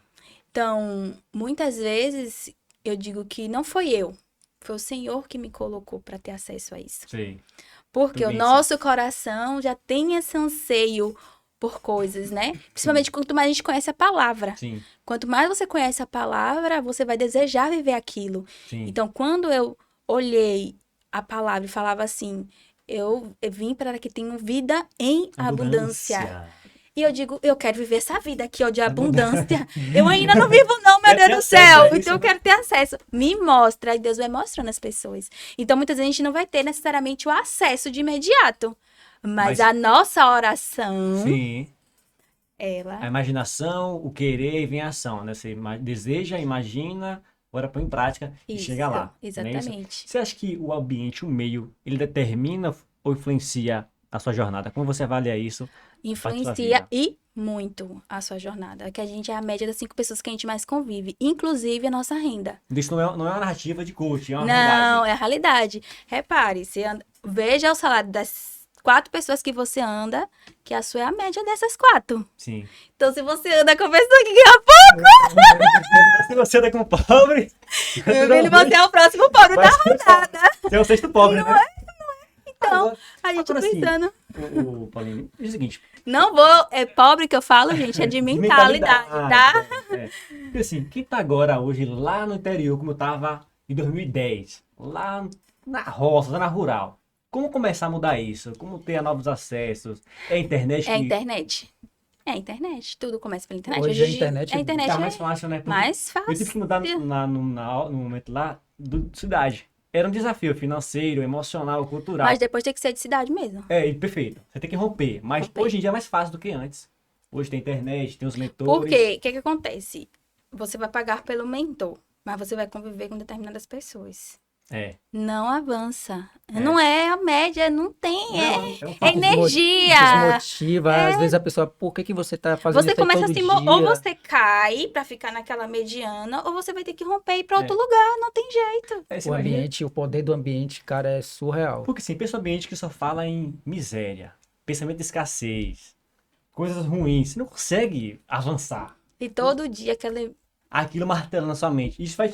Então, muitas vezes eu digo que não foi eu, foi o Senhor que me colocou para ter acesso a isso. Sei. Porque o Também nosso coração já tem esse anseio por coisas, né? Principalmente quanto mais a gente conhece a palavra. Sim. Quanto mais você conhece a palavra, você vai desejar viver aquilo. Sim. Então, quando eu olhei a palavra e falava assim, eu vim para que tenham vida em abundância. E eu digo, eu quero viver essa vida aqui, ó, de abundância. Eu ainda não vivo não, meu Deus do céu. Então eu quero ter acesso. Me mostra, e Deus vai mostrando as pessoas. Então muitas vezes a gente não vai ter necessariamente o acesso de imediato. Mas a nossa oração, Sim, a ela imaginação, o querer vem a ação, né? Você deseja, imagina, agora põe em prática e isso, chega lá. Não é isso? exatamente. Você acha que o ambiente, o meio, ele determina ou influencia a sua jornada? Como você avalia isso? Parte da sua Influencia vida? e muito a sua jornada. Que a gente é a média das 5 pessoas que a gente mais convive, inclusive a nossa renda. Isso não é uma narrativa de coach, é uma Não, realidade. é a realidade. Repare, veja o salário das 4 pessoas que você anda, que a sua é a média dessas 4. Sim. Então, se você anda com a pessoa que ganha pouco, Se você anda como pobre, meu filho, você é o próximo pobre da rodada. você é o sexto pobre, né? Então, a gente Agora sim, pensando. o Paulinho, diz o seguinte, Não vou. É pobre que eu falo, gente, é de mentalidade, tá? Porque assim, quem tá agora hoje lá no interior, como eu tava em 2010, lá na roça, lá na rural, como começar a mudar isso? Como ter novos acessos? É a internet É a que internet. É a internet. Tudo começa pela internet. Hoje a internet a internet tá mais é fácil, né? Porque mais eu tive que fácil. mudar no momento lá de cidade. Era um desafio financeiro, emocional, cultural. Mas depois tem que ser de cidade mesmo. E perfeito. Você tem que romper. Mas Romper. hoje em dia é mais fácil do que antes. Hoje tem internet, tem os mentores. Por quê? O que acontece? Você vai pagar pelo mentor, mas você vai conviver com determinadas pessoas. É. Não avança. É. Não é a média, não tem. Não, é um É fato. energia. Desmotiva. Às vezes a pessoa, por que você tá fazendo Você isso aí começa a todo se. dia? Ou você cai pra ficar naquela mediana, ou você vai ter que romper e ir pra outro lugar. Não tem jeito. Você O imagina- ambiente, o poder do ambiente, cara, é surreal. Porque assim, pensa um ambiente que só fala em miséria, pensamento de escassez, coisas ruins. Você não consegue avançar. E todo dia aquele. Aquilo martelando na sua mente. Isso vai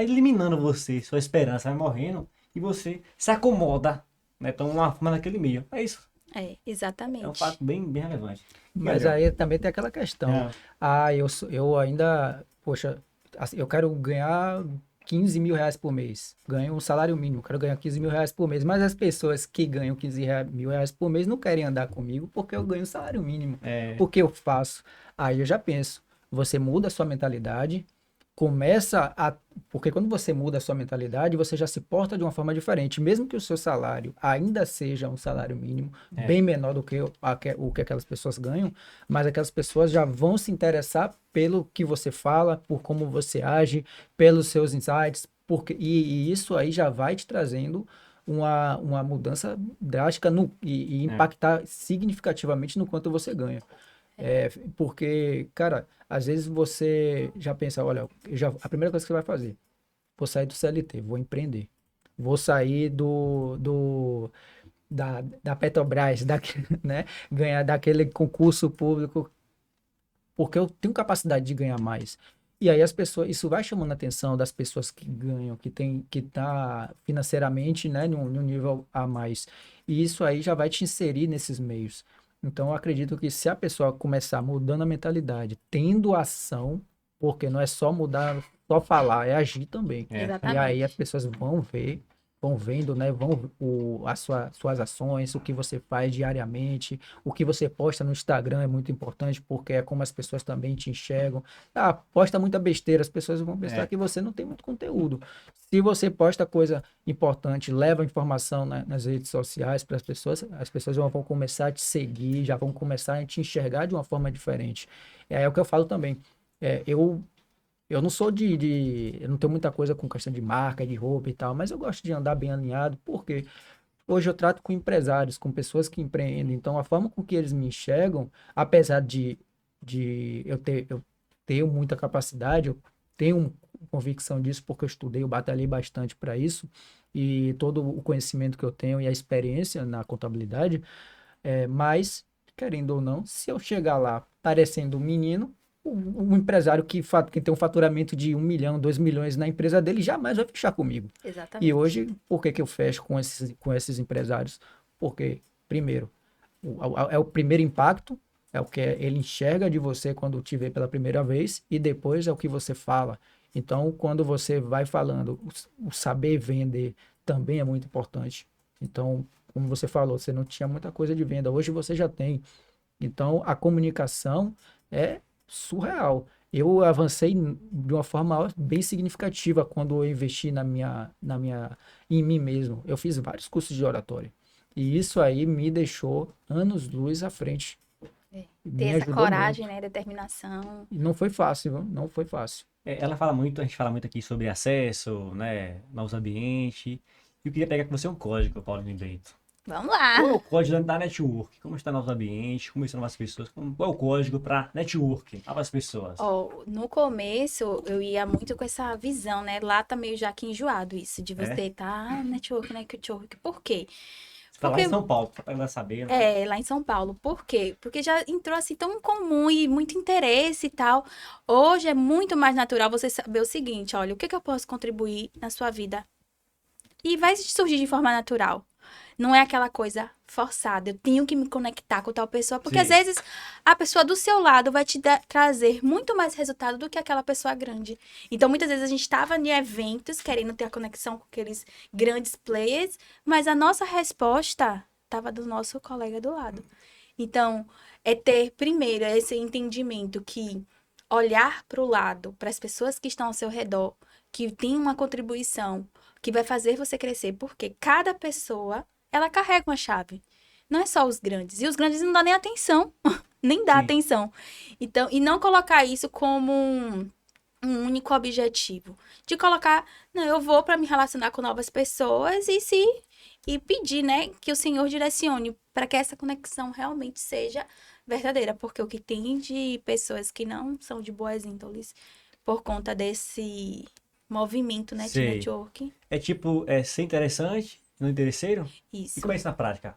eliminando você, sua esperança vai morrendo e você se acomoda, né? Toma uma forma naquele meio. É isso. É, exatamente. É um fato bem relevante. Mas Olha, aí também tem aquela questão. é, Eu ainda, poxa, assim, eu quero ganhar 15 mil reais por mês. Ganho um salário mínimo, quero ganhar 15 mil reais por mês. Mas as pessoas que ganham 15 mil reais por mês não querem andar comigo porque eu ganho um salário mínimo. é, O que eu faço? Aí eu já penso, você muda a sua mentalidade, começa a. Porque quando você muda a sua mentalidade, você já se porta de uma forma diferente. Mesmo que o seu salário ainda seja um salário mínimo, É. bem menor do que o que aquelas pessoas ganham, mas aquelas pessoas já vão se interessar pelo que você fala, por como você age, pelos seus insights, e isso aí já vai te trazendo uma mudança drástica e impactar significativamente no quanto você ganha. Porque, cara, às vezes você já pensa, olha, a primeira coisa que você vai fazer, vou sair do CLT, vou empreender, vou sair da Petrobras, né, ganhar daquele concurso público, porque eu tenho capacidade de ganhar mais. E aí as pessoas, isso vai chamando a atenção das pessoas que ganham, que tá financeiramente, né, num nível a mais. E isso aí já vai te inserir nesses meios. Então, eu acredito que se a pessoa começar mudando a mentalidade, tendo ação, porque não é só mudar, só falar, é agir também. É. E aí as pessoas vão vendo, né, suas ações, o que você faz diariamente, o que você posta no Instagram é muito importante, porque é como as pessoas também te enxergam. Ah, posta muita besteira, as pessoas vão pensar que você não tem muito conteúdo. Se você posta coisa importante, leva informação nas redes sociais para as pessoas já vão começar a te seguir, já vão começar a te enxergar de uma forma diferente. É o que eu falo também. Eu não sou eu não tenho muita coisa com questão de marca, de roupa e tal, mas eu gosto de andar bem alinhado, porque hoje eu trato com empresários, com pessoas que empreendem, então a forma com que eles me enxergam, apesar de eu ter muita capacidade, eu tenho convicção disso porque eu estudei, eu batalhei bastante para isso, e todo o conhecimento que eu tenho e a experiência na contabilidade, mas, querendo ou não, se eu chegar lá parecendo um menino, um empresário que tem um faturamento de 1 milhão, 2 milhões na empresa dele, jamais vai fechar comigo. Exatamente. E hoje, por que eu fecho com esses empresários? Porque, primeiro, é o primeiro impacto, é o que ele enxerga de você quando te vê pela primeira vez, e depois é o que você fala. Então, quando você vai falando, o saber vender também é muito importante. Então, como você falou, você não tinha muita coisa de venda, hoje você já tem. Então, a comunicação é surreal. Eu avancei de uma forma bem significativa quando eu investi em mim mesmo. Eu fiz vários cursos de oratória. E isso aí me deixou anos-luz à frente. É. Me Ter essa ajudou coragem, muito. né? Determinação. E não foi fácil, viu? Não foi fácil. Ela fala muito, a gente fala muito aqui sobre acesso, né, novos ambientes. E eu queria pegar com você um código, Paulinho Brito. Vamos lá. Qual é o código da network? Como está novos ambientes? Como estão novas pessoas? Qual é o código para network? Novas pessoas. Ó, no começo, eu ia muito com essa visão, né? Lá tá meio já que enjoado isso, de você tá network, né? Network. Por quê? Você tá lá em Porque São Paulo, pra ela saber, né? lá em São Paulo. Por quê? Porque já entrou assim tão comum e muito interesse e tal. Hoje é muito mais natural você saber o seguinte, olha, o que que eu posso contribuir na sua vida? E vai surgir de forma natural. Não é aquela coisa forçada. Eu tenho que me conectar com tal pessoa, porque às Sim. vezes a pessoa do seu lado vai te trazer muito mais resultado do que aquela pessoa grande. Então, muitas vezes a gente estava em eventos querendo ter a conexão com aqueles grandes players, mas a nossa resposta estava do nosso colega do lado. Então, é ter primeiro esse entendimento que olhar para o lado, para as pessoas que estão ao seu redor, que tem uma contribuição, que vai fazer você crescer, porque cada pessoa, ela carrega uma chave. Não é só os grandes. E os grandes não dão nem atenção, nem dá Sim. atenção. Então, e não colocar isso como um único objetivo. De colocar, não, eu vou para me relacionar com novas pessoas e pedir, né, que o Senhor direcione para que essa conexão realmente seja verdadeira, porque o que tem de pessoas que não são de boas índoles por conta desse movimento, né, de Sei. networking. É tipo, ser interessante, não interesseiro? E Isso. como é isso na prática?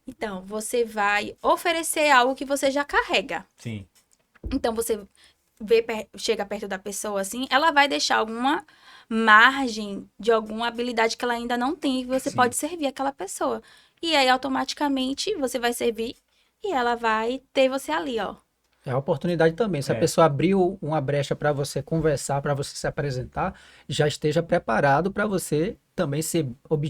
Então, você vai oferecer algo que você já carrega. Sim. Então, você chega perto da pessoa assim, ela vai deixar alguma margem de alguma habilidade que ela ainda não tem e você Sim. pode servir aquela pessoa. E aí, automaticamente, você vai servir e ela vai ter você ali, ó. É a oportunidade também. Se a É. pessoa abriu uma brecha para você conversar, para você se apresentar, já esteja preparado para você também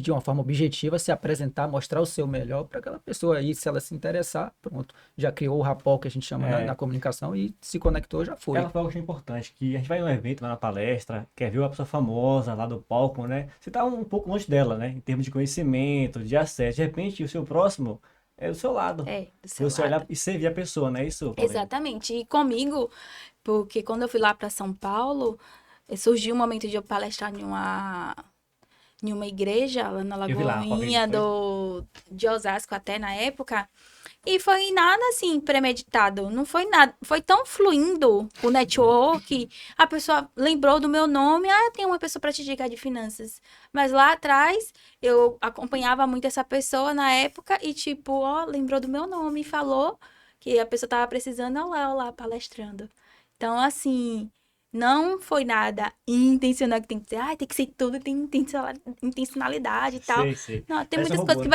de uma forma objetiva, se apresentar, mostrar o seu melhor para aquela pessoa aí. Se ela se interessar, pronto. Já criou o rapport que a gente chama É. na comunicação e se conectou, já foi. Ela falou algo importante, que a gente vai em um evento, vai na palestra, quer ver uma pessoa famosa lá do palco, né? Você tá um pouco longe dela, né? Em termos de conhecimento, de acesso. De repente, o seu próximo é do seu lado. Do seu Você lado. olhar e servir a pessoa, não é isso, Paulinho? Exatamente. E comigo, porque quando eu fui lá para São Paulo, surgiu um momento de eu palestrar em uma igreja, lá na Eu vi lá, Lagoinha de Osasco até na época. E foi nada assim premeditado, não foi nada, foi tão fluindo o network, a pessoa lembrou do meu nome, eu tenho uma pessoa para te indicar de finanças. Mas lá atrás eu acompanhava muito essa pessoa na época e tipo, ó, lembrou do meu nome e falou que a pessoa tava precisando, eu lá palestrando. Então, assim, não foi nada intencional que tem que ser, tem que ser tudo, tem intencionalidade e tal. Sei, sei. Não, tem Essa muitas roubou, coisas que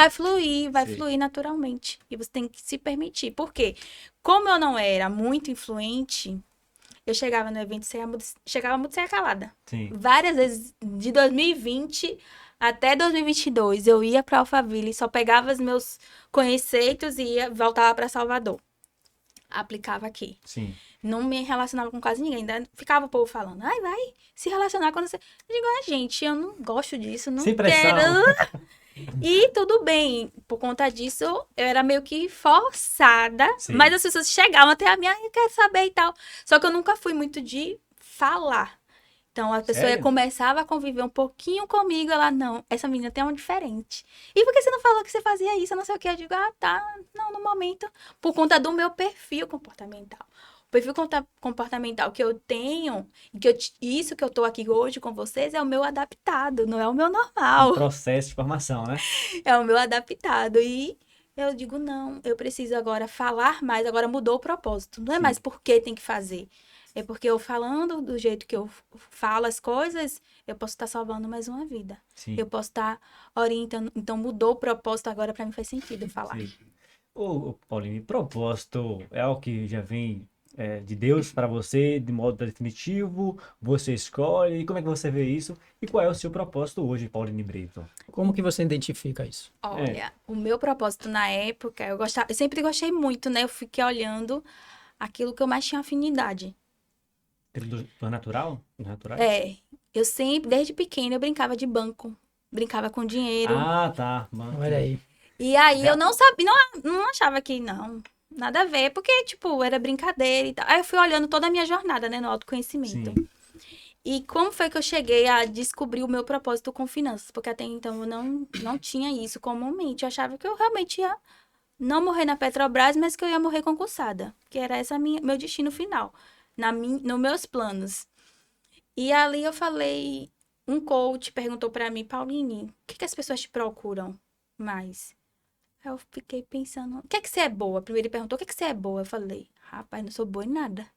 né? vai Sei. fluir naturalmente. E você tem que se permitir. Por quê? Como eu não era muito influente, eu chegava no evento chegava muito sem calada. Sim. Várias vezes, de 2020 até 2022, eu ia para Alphaville, só pegava os meus conceitos e voltava para Salvador. Aplicava aqui. Sim. Não me relacionava com quase ninguém. Ainda ficava o povo falando, vai se relacionar quando você... Eu digo, gente, eu não gosto disso, não Sem pressão. quero... E tudo bem, por conta disso, eu era meio que forçada, Sim. mas as pessoas chegavam até a mim, eu quero saber e tal. Só que eu nunca fui muito de falar. Então, a pessoa Sério? começava a conviver um pouquinho comigo, ela, não, essa menina tem uma diferente. E por que você não falou que você fazia isso? Eu não sei o que. Eu digo, tá, não, no momento, por conta do meu perfil comportamental. O perfil comportamental que eu tenho, e isso que eu tô aqui hoje com vocês, é o meu adaptado, não é o meu normal. Um processo de formação, né? É o meu adaptado. E eu digo, não, eu preciso agora falar mais. Agora mudou o propósito. Não é Sim. mais porque tem que fazer. É porque eu falando do jeito que eu falo as coisas, eu posso estar salvando mais uma vida. Sim. Eu posso estar orientando. Então mudou o propósito agora, para mim faz sentido eu falar. Sim. Ô, Paulinho, propósito é algo que já vem de Deus para você de modo definitivo? Você escolhe? Como é que você vê isso? E qual é o seu propósito hoje, Paulinho Brito? Como que você identifica isso? Olha, o meu propósito na época, eu sempre gostei muito, né? Eu fiquei olhando aquilo que eu mais tinha afinidade. Do natural? Do natural? Eu sempre, desde pequena, eu brincava de banco. Brincava com dinheiro. Ah, tá. Mano. Olha aí. E aí eu não sabia, não achava que não, nada a ver, porque, tipo, era brincadeira e tal. Aí eu fui olhando toda a minha jornada, né, no autoconhecimento. Sim. E como foi que eu cheguei a descobrir o meu propósito com finanças? Porque até então eu não tinha isso comumente. Eu achava que eu realmente ia não morrer na Petrobras, mas que eu ia morrer concursada. Que era esse meu destino final, nos meus planos. E ali eu falei, um coach perguntou pra mim, Pauline, o que as pessoas te procuram mais? Aí eu fiquei pensando, o que é que você é boa? Primeiro ele perguntou, o que é que você é boa? Eu falei, rapaz, não sou boa em nada.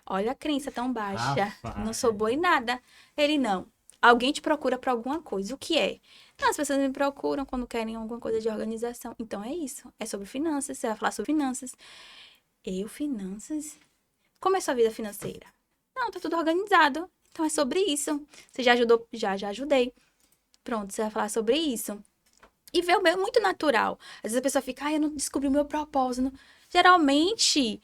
Olha a crença tão baixa. Não Rapaz. sou boa em nada. Ele, não. Alguém te procura pra alguma coisa. O que é? Não, as pessoas me procuram quando querem alguma coisa de organização. Então é isso. É sobre finanças. Você vai falar sobre finanças. Eu, finanças? Como é sua vida financeira? Não, tá tudo organizado. Então é sobre isso. Você já ajudou? Já ajudei. Pronto, você vai falar sobre isso. E ver o meu é muito natural. Às vezes a pessoa fica, eu não descobri o meu propósito. Geralmente,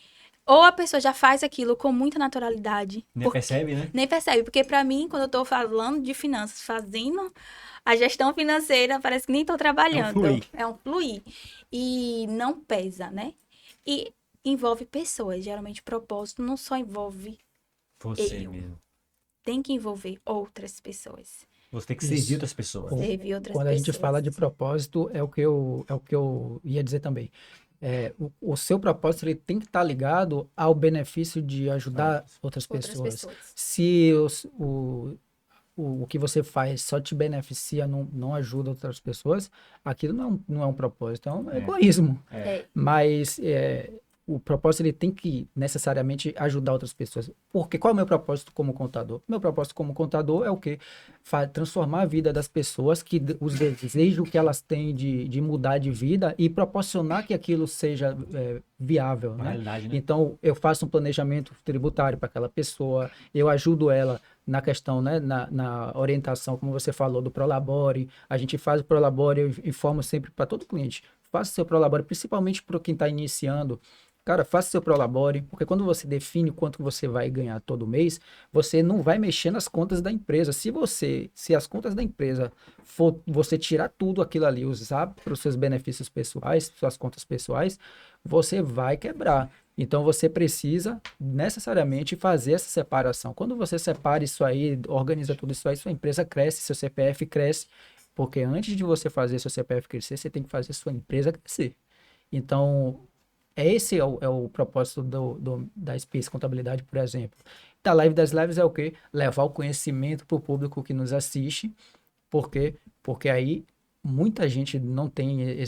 ou a pessoa já faz aquilo com muita naturalidade. Nem percebe, né? Nem percebe, porque pra mim, quando eu tô falando de finanças, fazendo a gestão financeira, parece que nem tô trabalhando. fluir. É um fluir. E não pesa, né? E envolve pessoas. Geralmente, propósito não só envolve Você eu. mesmo. Tem que envolver outras pessoas. Você tem que Isso. servir outras pessoas. Servir outras Quando a gente pessoas. fala de propósito, é o que eu ia dizer também. O seu propósito ele tem que estar ligado ao benefício de ajudar outras Outras pessoas. pessoas. Se o que você faz só te beneficia, não ajuda outras pessoas, aquilo não é um propósito, é um egoísmo. É. Mas o propósito ele tem que necessariamente ajudar outras pessoas. Porque qual é o meu propósito como contador? Meu propósito como contador é o quê? Transformar a vida das pessoas, os desejos que elas têm de mudar de vida e proporcionar que aquilo seja viável, Uma né? realidade, né? Então, eu faço um planejamento tributário para aquela pessoa, eu ajudo ela na questão, né, na orientação, como você falou, do Prolabore. A gente faz o Prolabore, eu informo sempre para todo cliente, faça seu Prolabore, principalmente para quem está iniciando. Cara, faça seu Prolabore, porque quando você define quanto você vai ganhar todo mês, você não vai mexer nas contas da empresa. Se as contas da empresa for você tirar tudo aquilo ali, usar para os seus benefícios pessoais, suas contas pessoais, você vai quebrar. Então você precisa necessariamente fazer essa separação. Quando você separa isso aí, organiza tudo isso aí, sua empresa cresce, seu CPF cresce, porque antes de você fazer seu CPF crescer, você tem que fazer sua empresa crescer. Então, esse é o propósito da Space Contabilidade, por exemplo. Da Live das Lives é o quê? Levar o conhecimento para o público que nos assiste. Por quê? Porque aí muita gente não tem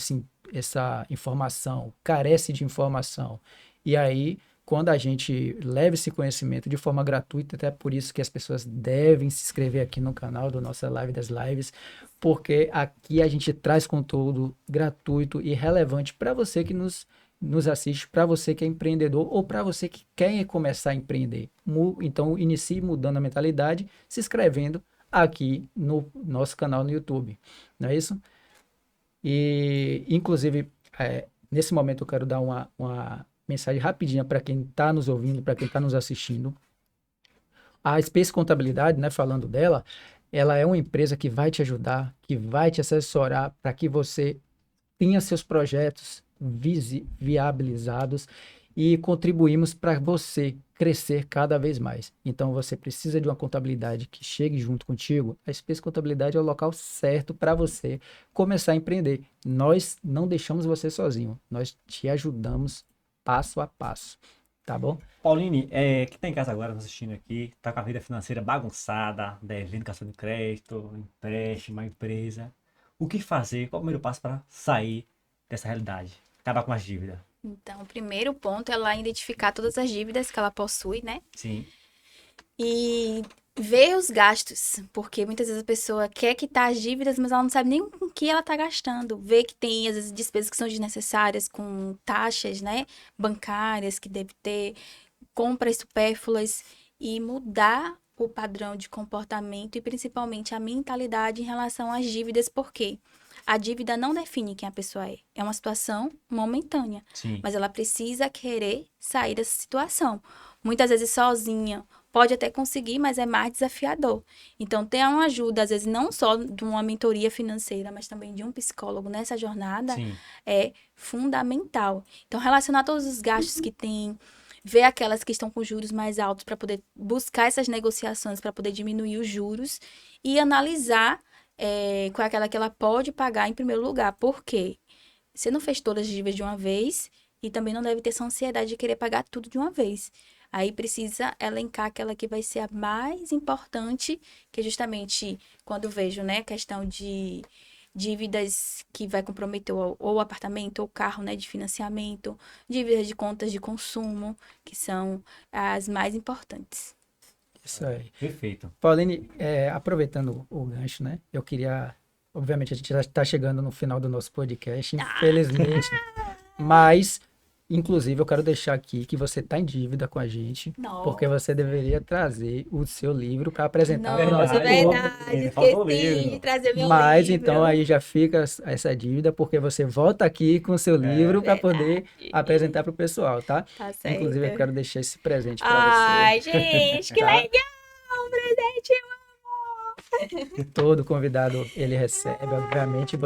essa informação, carece de informação. E aí, quando a gente leva esse conhecimento de forma gratuita, até por isso que as pessoas devem se inscrever aqui no canal do nossa Live das Lives, porque aqui a gente traz conteúdo gratuito e relevante para você que nos assiste, para você que é empreendedor ou para você que quer começar a empreender. Então, inicie mudando a mentalidade, se inscrevendo aqui no nosso canal no YouTube, não é isso? E, inclusive, nesse momento eu quero dar uma mensagem rapidinha para quem está nos ouvindo, para quem está nos assistindo. A Space Contabilidade, né, falando dela, ela é uma empresa que vai te ajudar, que vai te assessorar para que você tenha seus projetos viabilizados e contribuímos para você crescer cada vez mais. Então, você precisa de uma contabilidade que chegue junto contigo. A Space Contabilidade é o local certo para você começar a empreender. Nós não deixamos você sozinho. Nós te ajudamos passo a passo. Tá bom? Pauline, que tá em casa agora nos assistindo aqui, tá com a vida financeira bagunçada, devendo cartão de crédito, empréstimo, uma empresa. O que fazer? Qual o primeiro passo para sair dessa realidade? Acabar com as dívidas? Então, o primeiro ponto é ela identificar todas as dívidas que ela possui, né? Sim. E ver os gastos, porque muitas vezes a pessoa quer quitar as dívidas, mas ela não sabe nem com que ela está gastando. Vê que tem, às vezes, despesas que são desnecessárias, com taxas, né, bancárias que deve ter, compras supérfluas, e mudar o padrão de comportamento e principalmente a mentalidade em relação às dívidas, porque a dívida não define quem a pessoa é. É uma situação momentânea, Sim. mas ela precisa querer sair dessa situação. Muitas vezes sozinha, pode até conseguir, mas é mais desafiador. Então, ter uma ajuda, às vezes, não só de uma mentoria financeira, mas também de um psicólogo nessa jornada Sim. é fundamental. Então, relacionar todos os gastos que tem, ver aquelas que estão com juros mais altos para poder buscar essas negociações, para poder diminuir os juros e analisar qual é aquela que ela pode pagar em primeiro lugar. Por quê? Você não fez todas as dívidas de uma vez e também não deve ter essa ansiedade de querer pagar tudo de uma vez. Aí precisa elencar aquela que vai ser a mais importante, que é justamente quando vejo, né, questão de dívidas que vai comprometer ou o apartamento ou o carro, né, de financiamento, dívidas de contas de consumo, que são as mais importantes. Isso aí. Perfeito. Pauline, aproveitando o gancho, né? Eu queria. Obviamente, a gente já está chegando no final do nosso podcast, infelizmente. Mas, inclusive, eu quero deixar aqui que você está em dívida com a gente, Nossa. porque você deveria trazer o seu livro para apresentar para o Nossa, nosso Verdade. povo. verdade, Faltou o esqueci livro. de trazer meu Mas livro. então aí já fica essa dívida, porque você volta aqui com o seu livro para poder Verdade. apresentar para o pessoal, tá? Tá certo. Inclusive, eu quero deixar esse presente para Ai, gente, que Tá. legal! Um presente, você. Todo convidado ele recebe, obviamente,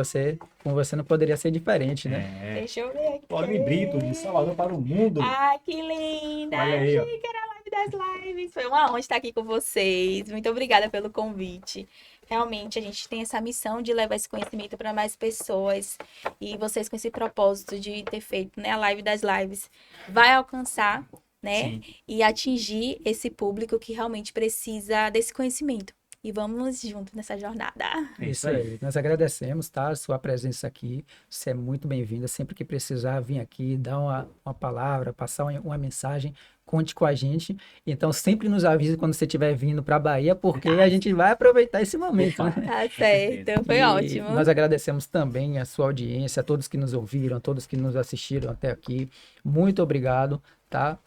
com você não poderia ser diferente, né? É. deixa eu ver aqui. Pauline Brito, de Salvador para o mundo. Ai, que linda! Olha aí, ó. Achei que era a live das lives. Foi uma honra estar aqui com vocês. Muito obrigada pelo convite. Realmente, a gente tem essa missão de levar esse conhecimento para mais pessoas. E vocês, com esse propósito de ter feito, né, a live das lives, vai alcançar, né, Sim. e atingir esse público que realmente precisa desse conhecimento. E vamos juntos nessa jornada. É Isso aí. Nós agradecemos, tá? A sua presença aqui. Você é muito bem-vinda. Sempre que precisar vir aqui, dar uma palavra, passar uma mensagem, conte com a gente. Então, sempre nos avise quando você estiver vindo para a Bahia, porque a gente vai aproveitar esse momento, né? Tá certo. Foi E ótimo. nós agradecemos também a sua audiência, a todos que nos ouviram, a todos que nos assistiram até aqui. Muito obrigado, tá?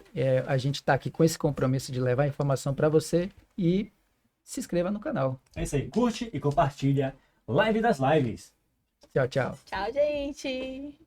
A gente está aqui com esse compromisso de levar informação para você e se inscreva no canal. É isso aí. Curte e compartilha. Live das Lives. Tchau, tchau. Tchau, gente.